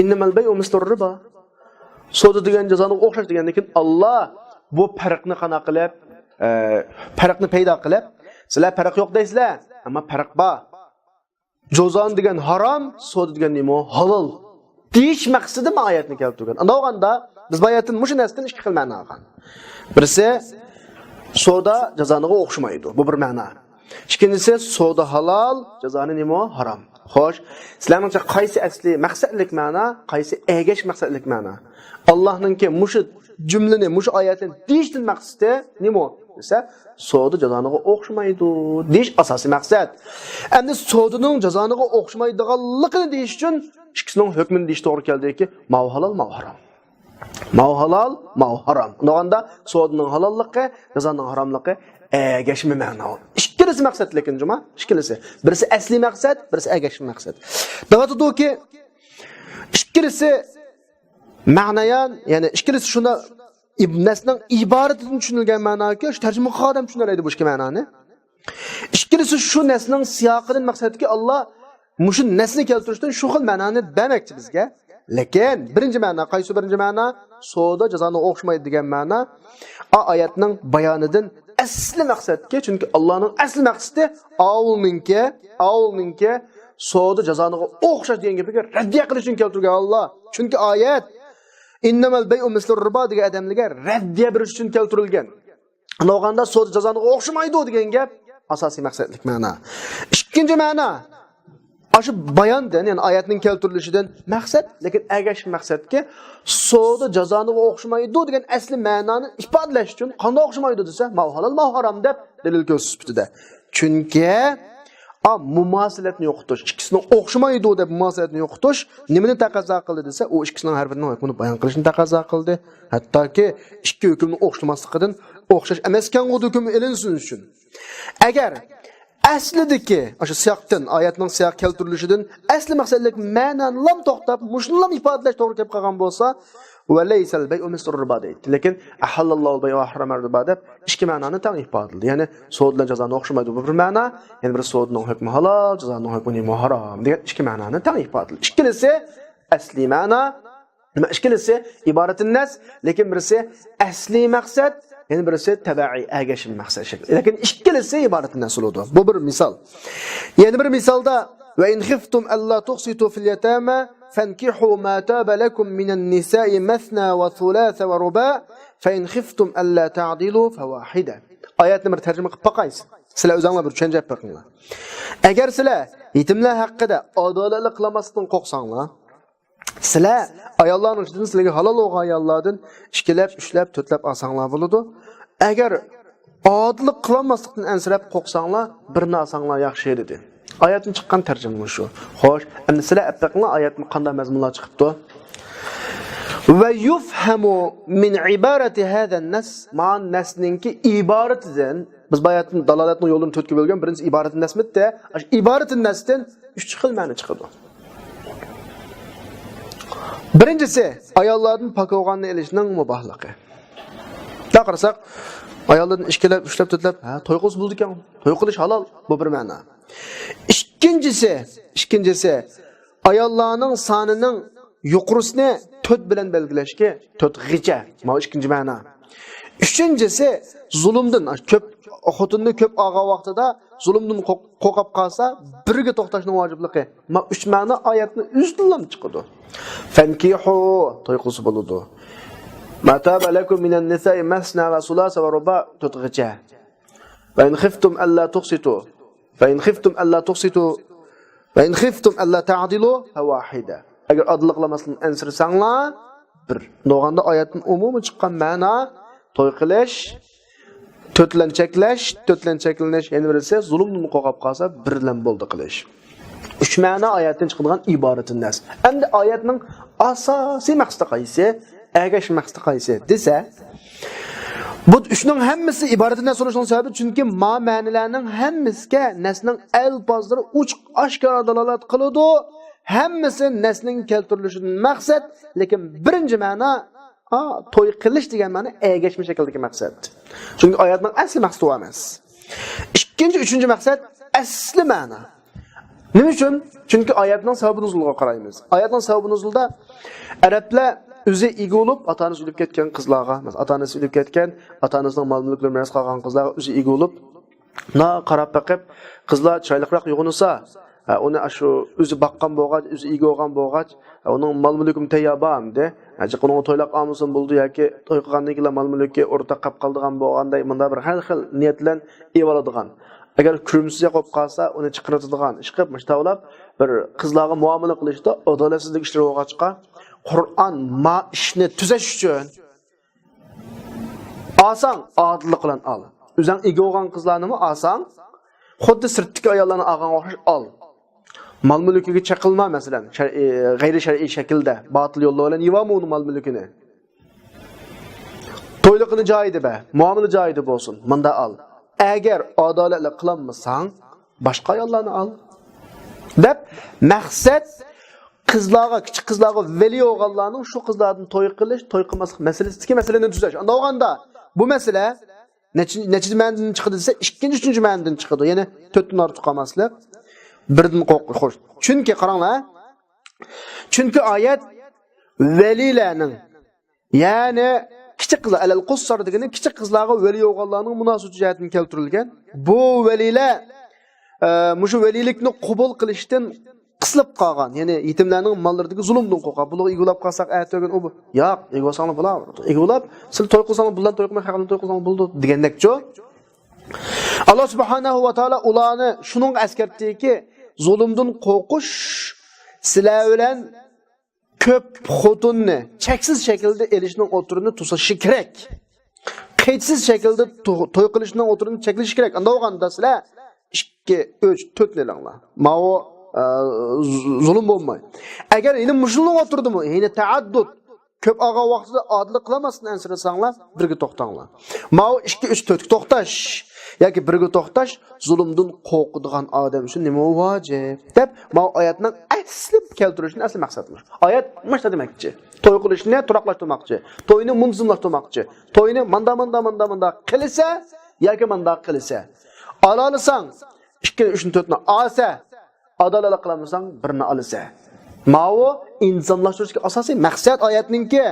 Innamal bay'u mislir riba. Soda degan jazoni o'xshash degandan keyin Alloh bu farqni qana qilib, farqni paydo qilib, sizlar farq yo'q deysizlar, ammo farq bor. Jazon degan harom, soda degan nima? Halol. Deyish maqsadi oyatni keltirgan. Unda o'ganda biz oyatning mushu narsadan ikki xil ma'no olgan. Birisi soda jazoniga o'xshamaydi. Bu bir ma'no. İkincisi soda halal, jazoni nima? Haram. Xo'sh, sizlarning qaysi asli maqsadlik ma'no, qaysi agash maqsadlik ma'no? Allohningki mushu jumlani, mushu oyatni deyishdan maqsadi nima? Desa, soda jazoniga o'xshamaydi. Deyish asosiy maqsad. Endi sodaning jazoniga o'xshamaydiganligini deyish uchun ikkisining hukmini deyish to'g'ri keldiki, ma halal, ma haram. Ma halal, ma haram. Unda sodaning halolligi, jazoning haromligi agashma ma'no. İkkalisi maqsad lekin juma, ikkalisi. Birisi asli maqsad, birisi agashma maqsad. Da'vatudiki ikkalisi ma'nayan, ya'ni ikkalisi shunda ibnasning iboratidan tushunilgan ma'noga, shu tarjima qilgan tushuniladi bu ikki ma'noni. İkkalisi shu nasning siyoqidan maqsadki Alloh mushu nasni keltirishdan shu xil ma'noni bermoqchi bizga. Lekin birinchi ma'no, qaysi birinchi ma'no? Soda jazoni o'xshamaydi degan ma'no oyatning bayonidan asli maqsadga, chunki Allohning asli maqsadi avulninki soda jazoniga o'xshash degan gapiga raddiya qilish uchun keltirgan Alloh. Chunki oyat innamal bay'u mislir riba degan odamlarga raddiya berish uchun keltirilgan. Ano'ganda soda jazoniga o'xshamaydi degan gap asosiy maqsadlik ma'no. Ikkinchi ma'no Aşı bayandan, yani ayetinin keltirilishidan maqsad, lekin agash maqsadga soda jazoniga o'xshamaydi degan asli ma'noni ifodalash uchun qanday o'xshamaydi desa, ma halol, ma harom deb dalil ko'rsatdi. Chunki mumosilatni yo'qotish, ikkisining o'xshamaydi deb mumosilatni yo'qotish nimani taqozo qildi desa, u ikkisining har birining hukmini bayon qilishni taqozo qildi. Hattoki ikki hukmning o'xshamasligidan o'xshash emaskan hukm elinsin uchun. Agar aslidagi o'sha siyoqdan, oyatning siyoq keltirilishidan asli maqsadlik ma'noni lam to'xtab, mushunlam ifodalash to'g'ri kelib qolgan bo'lsa, va laysal bay'u misr riba deydi. Lekin ahallallohu bay'u va harramar riba deb ikki ma'noni tang ifodaladi. Ya'ni so'd bilan jazoni o'xshamaydi bu bir ma'no, ya'ni bir so'dning hukmi halol, jazoning hukmi harom degan ikki ma'noni tang ifodaladi. Ikkalisi asli ma'no, nima ikkalisi iboratin nas, lekin birisi asli maqsad, yani birisi tabiiy agashim maqsad shakli. Lekin ikkalisi iboratin nas bo'ladi. Bu bir misol. Yana bir misolda ve in khiftum alla tuqsitu fil yatama fankihu ma taba lakum minan nisa'i mathna ve thulatha ve ruba fa in khiftum alla ta'dilu fawahida. Oyatni bir tarjima qilib boqaysiz. Sizlar o'zingizlar bir tushuncha boqinglar. Agar sizlar yetimlar haqida adolatli qilmasdan qo'rqsanglar, sizlar ayollarning ichidan sizlarga halol bo'lgan ayollardan 2 lab, 3 lab, 4 lab olsanglar bo'ladi. Agar adillik qilmaslikdan ansirab qo'rqsanglar, birini olsanglar yaxshi edi. Oyatning chiqqan tarjimasi shu. Xo'sh, endi sizlar apaqinglar oyatning qanday mazmunlar chiqibdi? Ve yufhamu min ibarati hada nas ma'an nasninki ibaratidan biz bayatın dalalatning yo'lini to'tga bo'lgan birinchi ibaratın nasmitda ibaratin nasdan 3 xil ma'no chiqadi. Birinchisi ayollardan pok bo'lganni elishning mubohligi. Da qarasak ayollardan 2 lab, 3 lab, 4 lab to'y qilish bo'ldi ekan. To'y qilish halol bu bir ma'no. İkincisi ayollarning sonining yuqorisini 4 bilan belgilashga 4 g'icha. Bu ikkinchi ma'no. Üçüncüsü zulümdün. Köp xotinni köp ağa vaqtida zulümdün qo'qab qolsa, birga to'xtashning vajibligi. Ma 3 ma'no oyatni üstünlab chiqadi. Fankihu to'y qilsa bo'ladi. Mataba lakum minan nisa'i masna va sulasa va ruba tutg'icha. Va in khiftum alla tuqsitu. Va in khiftum alla tuqsitu. Va in khiftum alla ta'dilu fawahida. Agar adillik qilmasdan ansirsanlar, bir. No'g'anda oyatning umumi chiqqan ma'no to'y qilish, to'tlanchaklash, yana birisi zulmni qo'qab qolsa, birlan bo'ldi qilish. 3 ma'no oyatdan chiqadigan iboratun nas. Endi oyatning asosiy maqsadi qaysi? Agash maqsadi qaysi desa, bu 3ning hammasi iboratun nas bo'lishning sababi chunki ma'nolarning hammasiga nasning alfozlari oshkora dalolat qiladi. Hammasi nasning keltirilishidan maqsad, lekin birinchi ma'no to'y qilish degan ma'no ergashma shakldagi maqsad. Chunki oyatning asli maqsadi emas. Ikkinchi, uchinchi maqsad asli ma'no. Nima uchun? Chunki oyatning sababi nuzulga qaraymiz. Oyatning sababi nuzulda arablar o'zi ega bo'lib, ota-onasi o'lib ketgan qizlarga, masalan, ota-onasi o'lib ketgan, ota-onasining mol-mulklarini meros qolgan qizlarga o'zi ega bo'lib, qarab baqib, qizlar chiroyliroq yo'g'insa, uni shu o'zi baqqan bo'lg'ach, o'zi ega bo'lgan bo'lg'ach, uning mol-mulkim tayyabamdi. Uni to'ylab olmasin bo'ldi yoki to'y qilgandan keyin mol-mulkka o'rtaq qolib qoldigan bo'lganday, bunda bir har xil niyat bilan evoladigan. Agar kurumsiz qo'yib qolsa, uni chiqaratadigan, ish qilib mushtavlab bir qizlarga muomala qilishda adolatsizlik ishlari bo'lg'achqa, Qur'on ma ishni tuzash uchun oson odillik bilan ol. O'zing ega bo'lgan qizlarni oson, xuddi sirtdagi ayollarni olgan o'xshash ol. Mal-mulkiga chaqilma masalan, g'ayri shar'iy shaklda, botil yo'llar bilan yevami uni mal-mulkini. To'yliqini joyida ba, muomala joyida bo'lsin, menda ol. Agar adolatli qilmasang, boshqa ayollarni ol. Deb maqsad qizlarga, kichik qizlarga veli o'g'illarning shu qizlardan to'y qilish, to'y qilmaslik masalasidagi masalani tuzash. Unda o'g'anda bu masala necha ma'nodan chiqadi desa, ikkinchi, uchinchi ma'nodan chiqadi. Ya'ni 4 dan ortiq qolmaslik. Birdan qo'rqish. Chunki qaranglar. Chunki oyat velilarning, ya'ni kichik qizlar alal qussar degani kichik qizlarga veli o'g'illarning munosib jihatini keltirilgan. Bu velilar mushu velilikni qabul qilishdan qisilib qolgan. Ya'ni yetimlarning mollaridagi zulmdan qo'rqib, bular egolab qolsak aytgan u. Yo'q, egolsanglar bo'laveradi. Egolab, siz to'y qilsanglar, bundan to'y qilmay haqini to'y qilsanglar bo'ldi degandekcho. Allah subhanahu va taolo ularni shuning askartiki zulmdan qo'rqish sizlar bilan ko'p xotinni cheksiz shaklda elishning o'tirini to'sashi kerak. Qeydsiz shaklda to'y qilishning o'tirini cheklash kerak. Unda o'g'anda sizlar 2, 3, 4 nelanglar. Mavo zulm bo'lmaydi. Agar endi mushulning o'tirdimi, ya'ni taaddud ko'p og'a vaqtida odillik qilmasdan ansirasanglar, birga to'xtanglar. Mavo 2, 3, 4 to'xtash yoki birga to'xtash zulmdan qo'rqadigan odam uchun nima vojib deb bu oyatning asli keltirishning asli maqsadimiz. Oyat nima demoqchi? To'y qilishni turaqlashtirmoqchi, to'yni munzimlashtirmoqchi, to'yni manda qilsa yoki manda qilsa. Alalasang 2, 3, 4 ni olsa, adolat qilmasang birini olsa. Mavo insonlashtirishga asosiy maqsad oyatningki.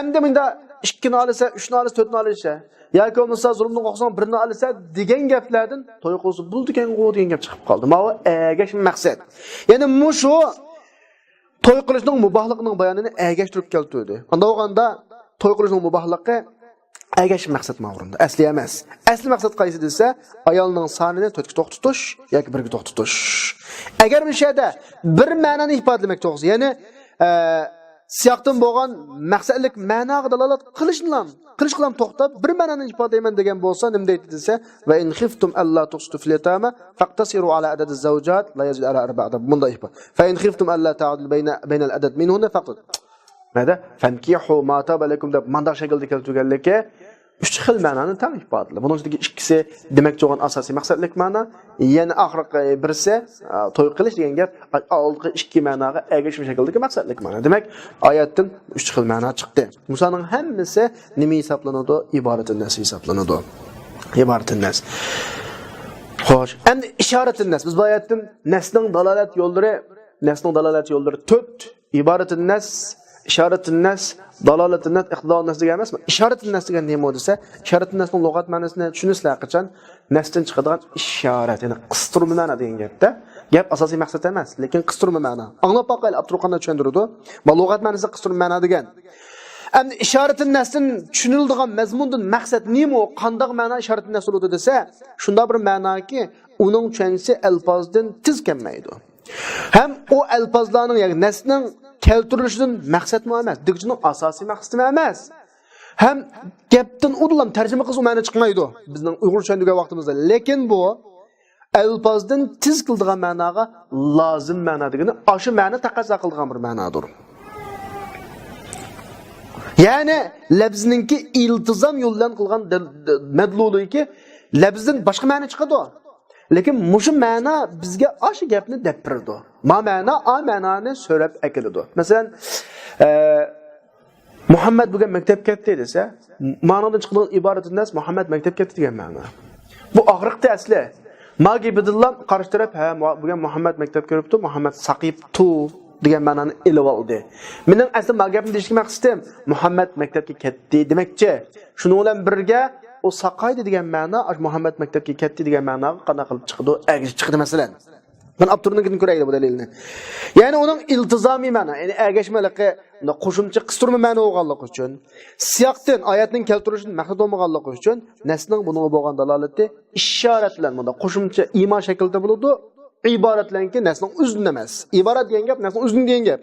Endi bunda 2 ni alsa, 3 ni alsa, 4 ni alsa. Yoki bo'lmasa zulmni qo'qsan 1 ni alsa degan gaplardan to'y qilsa bo'ldi ekan-ku degan gap chiqib qoldi. Mana agash maqsad. Ya'ni mushu to'y qilishning mubohligining bayonini agashtirib keltirdi. Unda o'ganda to'y qilishning mubohligi agash maqsad ma'runda. Asli emas. Asli maqsad qaysi desa, ayolning sonini 4 ga to'xtatish yoki 1 ga to'xtatish. Agar bir şeyda bir ma'noni ifodalamoqchi bo'lsa, ya'ni siyaqdan bo'lgan maqsadlik ma'noga dalolat qilishlam to'xtab bir ma'noni ifodalayman degan bo'lsa, nima deydi desa, va in khiftum alla tuqsitu fil yatama faqtasiru ala adad az-zawjat la yazid ala arba'da. Bunda ifod. Fa in khiftum alla ta'dil bayna al-adad minhunna faqat. Nada? Fankihu ma taba lakum deb mandaq shaklda keltirganligi 3 xil ma'noni tam ifodalaydi. Buning ichidagi ikkisi demakchi bo'lgan asosiy maqsadlik ma'no, yana oxirgi birisi to'y qilish degan gap oldingi 2 ma'noga ergashgan shakldagi maqsadlik ma'no. Demak, oyatdan 3 xil ma'no chiqdi. Musoning hammasi nima hisoblanadi? Iboratun nas hisoblanadi. Iboratun nas. Xo'sh, endi ishoratun nas. Biz bu oyatdan nasning dalolat yo'llari 4. Iboratun nas, ishoratun nas, dalolatun nas, iqtidorun nas degan emasmi? Ishoratun nas degan nima bo'lsa, ishoratun nasning lug'at ma'nosini tushunishlar qachon nasdan chiqadigan ishorat, ya'ni qistirma ma'no degan gapda. Gap asosiy maqsad emas, lekin qistirma ma'no. Anglab boqaylik, Abturqanna tushuntirdi. Bu lug'at ma'nosi qistirma ma'no degan. Endi ishoratun nasdan tushuniladigan mazmundan maqsad nima? Qanday ma'no ishoratun nas bo'ladi desa, shunda bir ma'noki, uning tushunchasi alfozdan tiz kelmaydi. Ham o alfozlarning, ya'ni nasning keltirilishidan maqsad emas, digjining asosiy maqsadi emas. Ham gapdan udlam tarjima qilsa ma'no chiqmaydi bizning Uyg'ur tushundigan vaqtimizda. Lekin bu alfozdan tiz qildigan ma'noga lozim ma'no degani, o'sha ma'no taqozo qildigan bir ma'nodir. Ya'ni labzninki iltizom yo'ldan qilgan madluliki labzdan boshqa ma'no chiqadi. Lekin mushu ma'no bizga o'sha gapni deb berdi. Ma'noni so'rab akiladi. Masalan, Muhammad bugun maktabga ketdi desa, ma'nodan chiqadigan iboratun nas Muhammad maktabga ketdi degan ma'no. Bu og'riqda asli. Magi bidillam qarshi taraf bugun Muhammad maktabga kiribdi, Muhammad saqibtu degan ma'noni ilib oldi. Mening asli magapni deyishga maqsadim Muhammad maktabga ketdi demakchi. Shuning bilan birga o saqaydi degan ma'no Muhammad maktabga ketdi degan ma'noga qana qilib chiqdi, agishib chiqdi masalan. Ben Abdurninkini ko'raylik bu dalilni. Ya'ni uning iltizomiy ma'no, ya'ni agashmaligi, qo'shimcha qistirma ma'no bo'lganligi uchun, siyoqdan oyatning keltirishining maqsad bo'lmaganligi uchun nasning bunga bo'lgan dalolati ishorat bilan bunda qo'shimcha iymon shaklida bo'ladi. Iboratlanki nasning uzun emas. Iborat degan gap nasning uzun degan gap.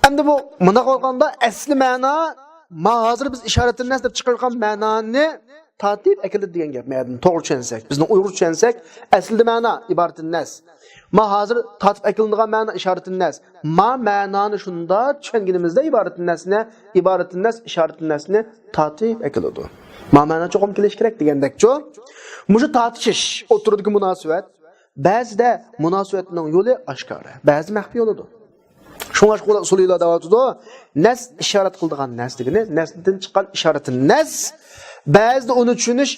Endi bu bunda qolganda asli ma'no hozir biz ishoratdan nas deb chiqargan ma'noni tatib akildi degan gap. Ma'noni to'g'ri tushunsak, bizni Uyg'ur tushunsak, aslida ma'no iboratun nas. Hozir tatib akildigan ma'no ishoratun nas. Ma'noni shunda tushunganimizda iboratun nas, ishoratun nasni tatib akiladi. Ma'no cho'qim kelish kerak degandekcho. Mushu tatishish o'tiridagi munosabat, ba'zida munosabatning yo'li oshkora, ba'zi maxfiy yo'lidir. Shunga qo'la usuliylar davatida nas ishorat qildigan nas degani, nasdan chiqqan ishoratun nas. Ba'zida uni tushunish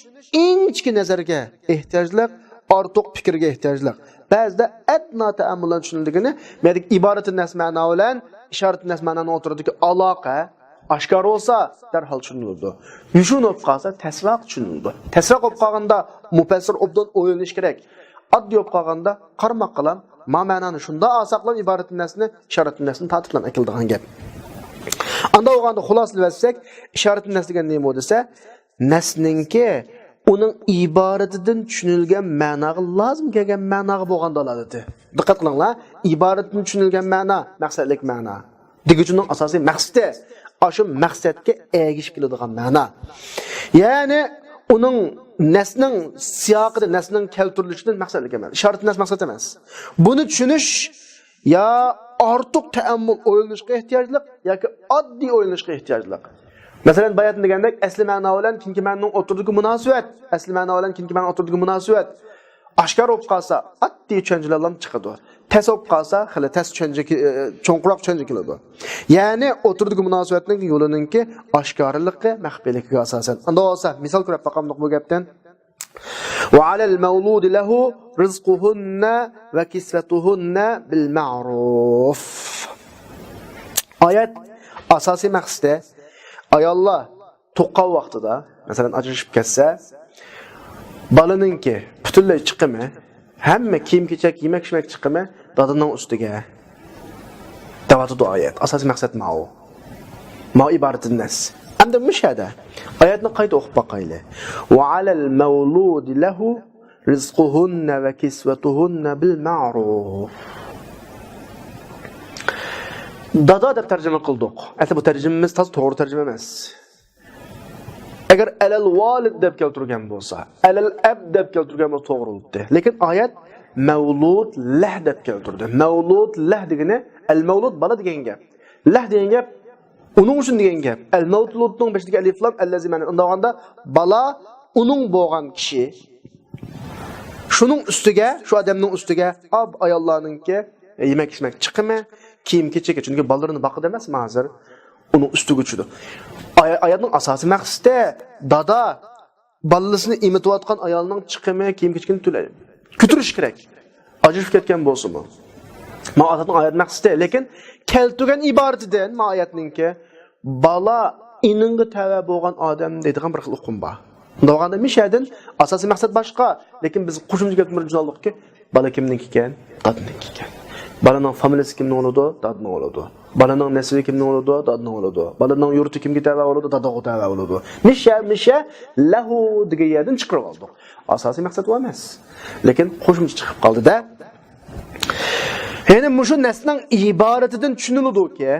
inchki nazarga ehtiyojliq, ortiq fikrga ehtiyojliq. Ba'zida adna ta'ammuldan tushunildigini, medik iboratun nas ma'no bilan ishoratun nas ma'noning o'tiridagi aloqa oshkor bo'lsa, darhol tushuniladi. Yushunib qolsa, tasroq tushuniladi. Tasroq bo'lib qolganda mufassir obdan o'ylanish kerak. Oddiy bo'lib qolganda qarmoq qilam, ma'noni shunda asaqlan iboratun nasni, ishoratun nasni tatbiqlan akildigan gap. Anda o'ganda xulosalab ishoratun nas degan nima desa, nasninki uning iboratidan tushunilgan ma'noga lozim kelgan ma'noga bo'lgan dalolati. Diqqat qilinglar, iboratdan tushunilgan ma'no maqsadlik ma'no. Digichining asosiy maqsadi o'sha maqsadga ergishib keladigan ma'no. Ya'ni uning nasning siyoqida, nasning keltirilishidan maqsadlik emas. Ishoratun nas maqsad emas. Buni tushunish ya ortiq ta'ammul o'ylanishga ehtiyojli yoki oddiy o'ylanishga ehtiyojli. Masalan, bayat degandek asli ma'no bilan kinki ma'noning o'tirdigi munosabat, asli ma'no bilan kinki ma'noning o'tirdigi munosabat oshkor bo'lib qolsa, oddiy tushunchalar chiqadi. Tez bo'lib qolsa, xila tez tushuncha, cho'nqiroq tushuncha keladi. Ya'ni o'tirdigi munosabatning yo'lininki oshkorligi, maxfiyligiga asosan. Unda bo'lsa, misol ko'rib boqamdik bu gapdan. Wa 'alal mawlud lahu rizquhunna va kisvatuhunna bil ma'ruf. Oyat asosiy maqsadi ayollar to'qqan vaqtida, masalan, ajrashib ketsa, balaninki butunlay chiqimi, hamma kiyim-kechak, yemak-ichmak chiqimi dadining ustiga. Davatudu oyat. Asosiy maqsad ma'u. Ma iboratin nas. Endi mushada oyatni qayta o'qib boqayli. Va alal mawlud lahu rizquhunna va kiswatuhunna bil ma'ruf. Dada deb tarjima qildik. Asli bu tarjimamiz to'g'ri tarjima emas. Agar alal valid deb keltirgan bo'lsa, alal ab deb keltirgan bo'lsa to'g'ri bo'ldi. Lekin oyat mavlud lah deb keltirdi. Mavlud lah degani al-mavlud bola degan gap. Lah degan gap uning uchun degan gap. Al-mavludning beshidagi alif lam allazi mana undaganda bola uning bo'lgan kishi. Shuning ustiga, shu odamning ustiga ayollarningki yemak-ichmak chiqimi, kiyim-kechak, chunki bolalarni boqib emasmi hozir? Uning ustiga tushdi. Oyatning asosiy maqsadi dada bolasini imitayotgan ayolning chiqimi, kiyim-kechakini to'laydi. Kütürüş kerak. Ajrashib ketgan bo'lsa-mu. Ma oyatning oyat maqsadi, lekin keltirgan iboratidan ma oyatningki bola ininga tava bo'lgan odam deydigan bir xil uqum bor. Undaganda mishadin asosiy maqsad boshqa, lekin biz qo'shimcha keltirib oldikki, bola kimniki ekan? Dadniki ekan. Balaning familiyasi kimning bo'ladi? Dadning bo'ladi. Balaning nasli kimning bo'ladi? Dadning bo'ladi. Balaning yurti kimga tava bo'ladi? Dadga tava bo'ladi. Misha lahu degan yerdan chiqarib oldik. Asosiy maqsad bu emas. Lekin qo'shimcha chiqib qoldi-da. Ya'ni mushu nasning iboratidan tushuniladi-ki,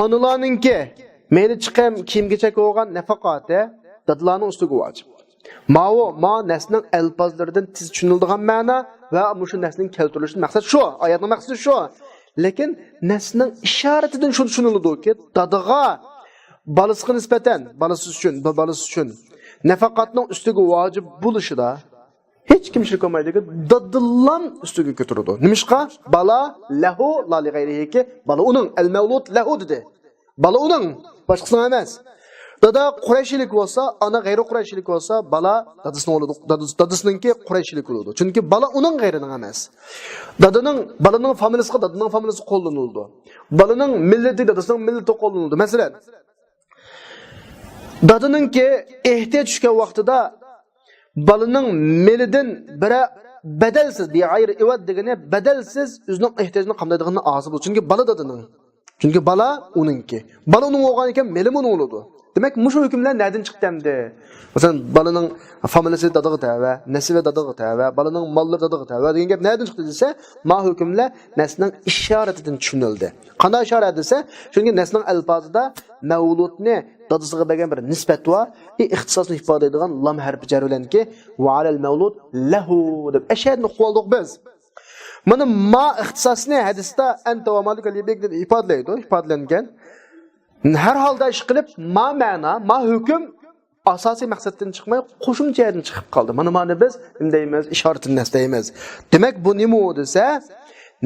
onalarningki meni chiqam kiyim-kechak bo'lgan nafaqati dadlarning ustiga vojib. Ma nasning alfozlaridan tiz tushuniladigan ma'no va mushu nasning keltirilishini maqsad shu, oyatning maqsadi shu. Lekin nasning ishoratidan shuni tushuniladi-ki, dadaga balasiga nisbatan, balasi uchun nafaqatning ustiga vojib bo'lishida hech kim shirk qilmaydi-ki, dadillan ustiga ko'taradi. Nimishqa? Bala lahu la li g'ayrihi, bala uning al-mawlud lahu dedi. Bala uning, boshqasi emas. Dada Qurayshilik bo'lsa, ana g'ayri Qurayshilik bo'lsa, bala dadasining bo'ladi. Dadasininki Qurayshilik bo'ladi. Chunki bala uning g'ayrining emas. Balaning familiyasiga dadaning familiyasi qo'llanildi. Balaning millati dadasining millati qo'llanildi. Masalan, dadaninki ehtiyoj tushgan vaqtida balaning milidan biri badalsiz, bi'ayr ivad degani badalsiz o'zining ehtiyojini qamdaydiganini ozi bo'ldi. Chunki bala dadaning. Chunki bala uninki. Bala uning bo'lgan ekan, meli uning bo'ladi. Demak, mushu hukmlar nereden chiqdi endi? Masalan, balaning familiyasi dadaga tava, nasibi dadaga tava, balaning mollari dadaga tava degan gap nereden chiqdi desa, ma hukmlar nasning ishoratidan tushunildi. Qanday ishorat desa, chunki nasning alfozida mavludni dadasiga bergan bir nisbat bor, ixtisosni ifoda etadigan lam harfi jar bilanki va alal mavlud lahu deb ashadni qo'ldiq biz. Mana ma ixtisosni hadisda anta va malika libek deb ifodalangan. Her halda iş qilib ma hukm asosiy maqsaddan chiqmay qo'shimchadan chiqib qoldi. Mana biz indaymiz, ishoratin nas deymiz. Demak bu nima desa,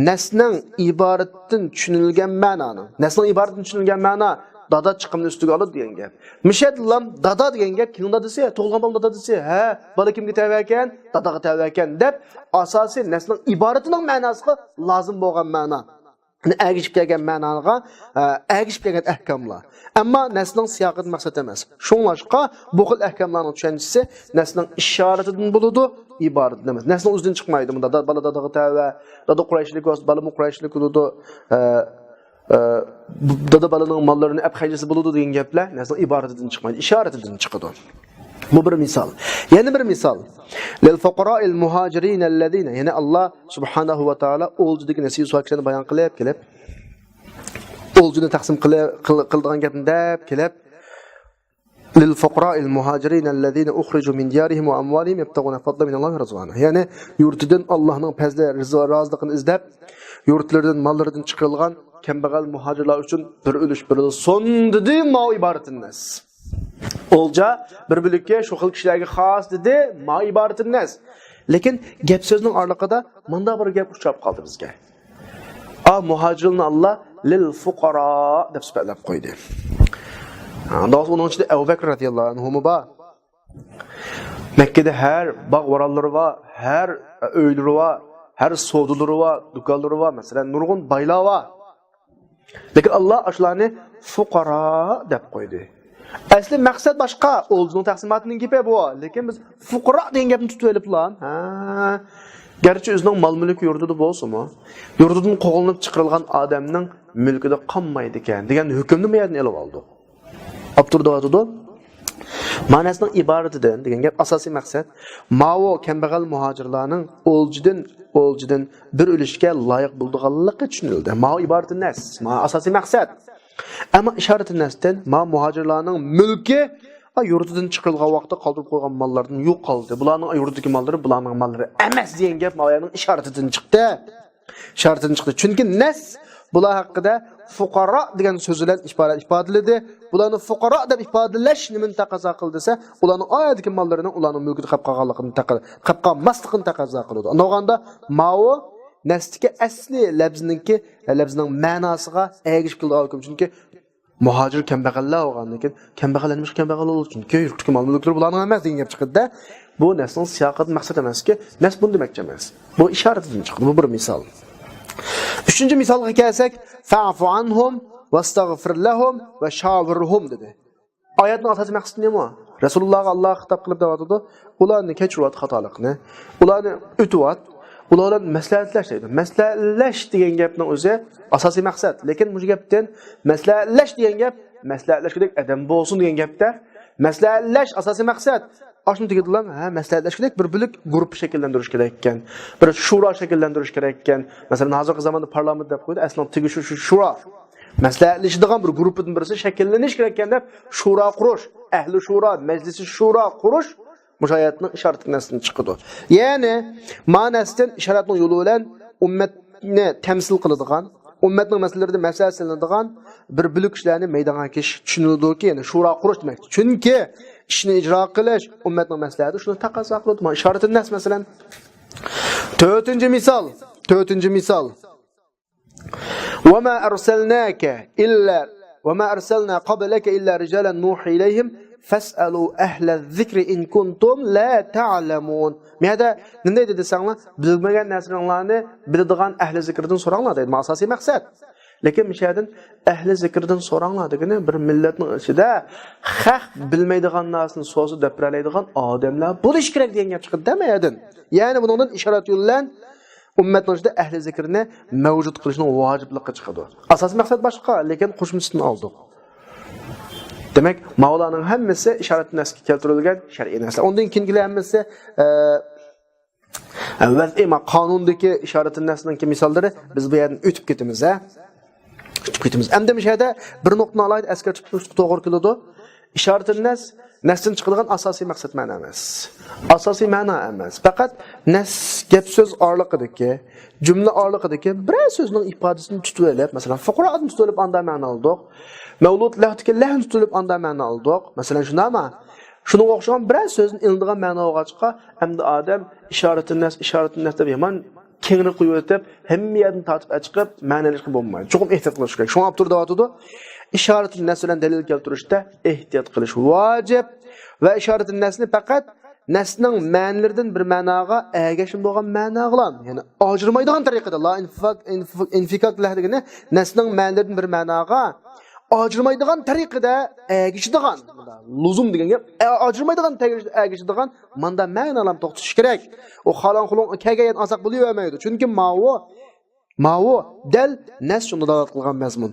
nasning iboratdan tushunilgan ma'noni. Nasning iboratdan tushunilgan ma'no dada chiqimni ustiga oladi degan gap. Mishadlam dada degan gap kim dadasi? Tug'ilgan bola dadasi. Ha, bola kimga tava ekan? Dadaga tava ekan deb asosiy nasning iboratining ma'nosiga lozim bo'lgan ma'no. Agishib kelgan ma'noga agishib kelgan ahkomlar. Ammo nasning siyoqati maqsad emas. Shunlashqa bu xil ahkomlarning tushunchisi nasning ishoratidan bo'ladi, iboratdan emas. Nasning o'zidan chiqmaydi. Bunda bola dadaga tava, dada Qurayshlik bo'lsa, bola Qurayshlik bo'ladi. Dada balaning mollarini abxajisi bo'ladi degan gaplar nasning iboratidan chiqmaydi, ishoratidan chiqadi. Bu bir misal. Yana bir misal. Lil fuqara'il muhajirin allazina, yani Allah subhanahu va taala o'ljidagi nasihat so'kishini bayon qilib kelib, o'ljini taqsim qildigan gapni deb kelib, lil fuqara'il muhajirin allazina ukhriju min diyarihim va amwalihim yabtaguna fadlan min Allohi rizqana. Yani yurtidan Allohning fazli rizoligini izlab, yurtlaridan, mollaridan chiqarilgan kambag'al muhojirlar uchun bir ulush son dedi ma iboratinnas. Olca bir bilikka shu xil kishilarga xos dedi, ma iboratinnas. Lekin gap so'zning orliqida menda bir gap uchrab qoldi bizga. Muhojirlarni Alloh lil fuqara deb sifatlab qo'ydi. Do'st uning ichida Abu Bakr radhiyallohu anhu bor. Mekkada har bog' varallari va har uylari va har savdolari va do'konlari va masalan nurg'un baylar va Lekin Allah shularni fuqaro deb qo'ydi. Asli maqsad boshqa, o'zining taqsimotining gapi bu, lekin biz fuqaro degan gapni tutib oliblar. Gerçi o'zining mol-mulki yurtida bo'lsa-mu, yurtidan qo'g'ilib chiqarilgan odamning mulkida qolmaydi ekan degan hukmni bu yerdan olib oldi. Abturdovatida ma'nosining iboratidan degan gap asosiy maqsad mavo kambag'al muhojirlarning o'ljidan bir o'lishga loyiq bo'lganligi tushunildi. Mavo iborati nas, asosiy maqsad. Ammo ishorat nasdan muhojirlarning mulki yurtidan chiqilgan vaqtda qoldirib qo'ygan mollardan yo'q qoldi. Bularning yurtidagi mollari bularning mollari emas degan gap mavoning ishoratidan chiqdi. Ishoratidan chiqdi. Chunki nas bular haqida fuqaro degan so'z bilan ifodaladi. Bularni fuqaro deb ifodalash nimani taqozo qildi desa, ularning oyatdagi mollarining ularning mulkida qolib qolganligini qolib qolmasligini taqozo qiladi. Unda mavo nasdagi asli labzning ma'nosiga ergishib keldi. Chunki muhojir kambag'allar bo'lgandan keyin kambag'allanmish kambag'al bo'lish uchun yurtdagi mol-mulklar bularning emas degan gap chiqdi-da. Bu nasning siyoqati maqsad emaski, nas buni demoqchi emas. Bu ishoratidan chiqdi. Bu bir misol. Üçüncü misalga kelsak, fa'fu anhum vastaghfir lahum va shawirhum dedi. Oyatning asosiy maqsadi nima? Rasulullohga Alloh xitob qilib deyotdi, ularni kechirvat xatolikni, ularni o'tvat, ulardan maslahatlash deydi. Maslahatlash degan gapning o'zi asosiy maqsad, lekin bu gapdan maslahatlash degan gap maslahatlashgidek adam bo'lsin degan gapda maslahatlash asosiy maqsad. Aşını tegadilar, maslahatlash kerak, bir bilik guruh shakllantirish kerak ekan. Bir shura shakllantirish kerak ekan. Masalan, hozirgi zamonda parlament deb qo'ydi, aslida tegi shu shura. Maslahatlashadigan bir guruhning birisi shakllanish kerak ekan deb shura qurish, ahli shura, majlisi shura qurish mushayatning ishoratnasidan chiqadi. Ya'ni ma'nosidan ishoratning yo'li bilan ummatni temsil qiladigan, ummatning masalalarida maslahat qilinadigan bir bilik ishlarni maydonga kelish tushuniladi-ki, ya'ni shura qurish demak. Chunki ishni ijro qilish ummatning maslahati shuni taqozo qiladi. Mana ishoratin nas masalan. To'rtinchi misol. Wa ma arsalna qablaka illa rijalan nuhi ilayhim fas'alu ahla adh-dhikri in kuntum la ta'lamun. Menda nima dedi desanglar, bilmagan narsalarni biladigan ahli zikrdan so'ranglar deydi. Asosiy maqsad. Lekin mishadin ahli zikrdan so'ranglar degani bir millatning ichida haq bilmaydigan narsani so'zi deb beradigan odamlar bo'lish kerak degan gap chiqdi demayadin. Ya'ni bundan ishorat yo'llan ummatning ichida ahli zikrni mavjud qilishning vojibligi chiqadi. Asosiy maqsad boshqa, lekin qo'shimchasini oldik. Demak, Mavlaning hammasi ishorat nasga keltirilgan shar'iy narsa. Undan keyingilar hammasi avval qonundagi ishorat nasning misollari biz bu yerdan o'tib ketamiz. Endi mishada bir nuqtani alayda askar tutib to'g'ri keladi. Ishorat nasdan chiqadigan asosiy maqsad ma'no emas. Asosiy ma'no emas. Faqat nas gap so'z orliqidagi, jumla orliqidagi bir so'zning ifodasini tutib olib, masalan, fuqaroatni tutib olib anda ma'no oldik. Mavlud lahdagi lahni tutib olib anda ma'no oldik. Masalan, shundami? Shunga o'xshagan bir so'zning ildigan ma'noga chiqa, hamda odam ishorat nas deb yomon kengri qo'yib o'tib, hamma yerdan tortib chiqib, ma'nolashga bo'lmaydi. Cho'qim ehtiyot qilish kerak. Shunga olib turdi. İşaret nas bilan dalil keltirishda ehtiyot qilish vojib va ishorat nasni faqat nasning ma'nilaridan bir ma'noga ergashib bo'lgan ma'no bilan, ya'ni ajrimaydigan tariqada la infikak lahdigini nasning ma'nilaridan bir ma'noga ajrimaydigan tariqada ergashadigan luzum degan gap ajrimaydigan ergashadigan manda ma'nolarni to'xtatish kerak. U xalon-xulon kelgan asaq bo'lavermaydi. Chunki Mavo dal nas shunda dalolat qilgan mazmun.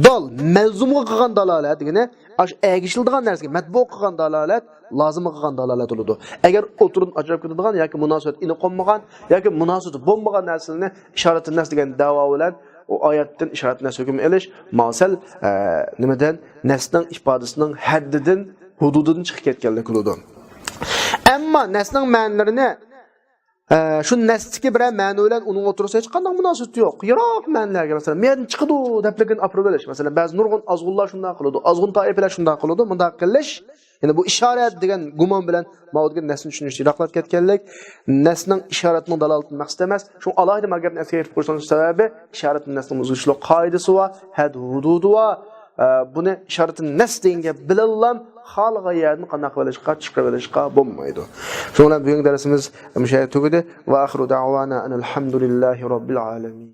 Dal mazmunga qilgan dalolat degani ash ergishildigan narsaga matbu qilgan dalolat, lozim qilgan dalolat bo'ladi. Agar o'tirib ajrab ketadigan yoki munosabat ini qolmagan yoki munosabati bo'lmagan narsani ishorat nas degan da'vo bilan o oyatdan ishorat nas hukm elish masal nimadan nasning ifodasining haddidan, hududidan chiqib ketganlik bo'ladi. Ammo nasning ma'nolarini shu nasdagi bir ma'no bilan uning o'tirsa hech qanday munosabati yo'q. Yiroq ma'nolarga masalan, men chiqdi deb lekin aprobelish. Masalan, ba'zi nurg'un azg'unlar shunday qiladi, azg'un toifalar shunday qiladi, bunday qilish, ya'ni bu ishorat degan gumon bilan mavjud nasni tushunishni yiroqlab ketganlik, nasning ishoratning dalolatini maqsad emas. Shu alohida mag'abni asirib qo'yishning sababi ishoratning nasning uzishlik qoidasi va had hududu va buni ishoratning nas degan bilallam xalqa yerni qanday qilishga chiqarishga bo'lmaydi. Shundan bugun darsimiz mushayat tugadi va axiru da'wana alhamdulillahi robbil alamin.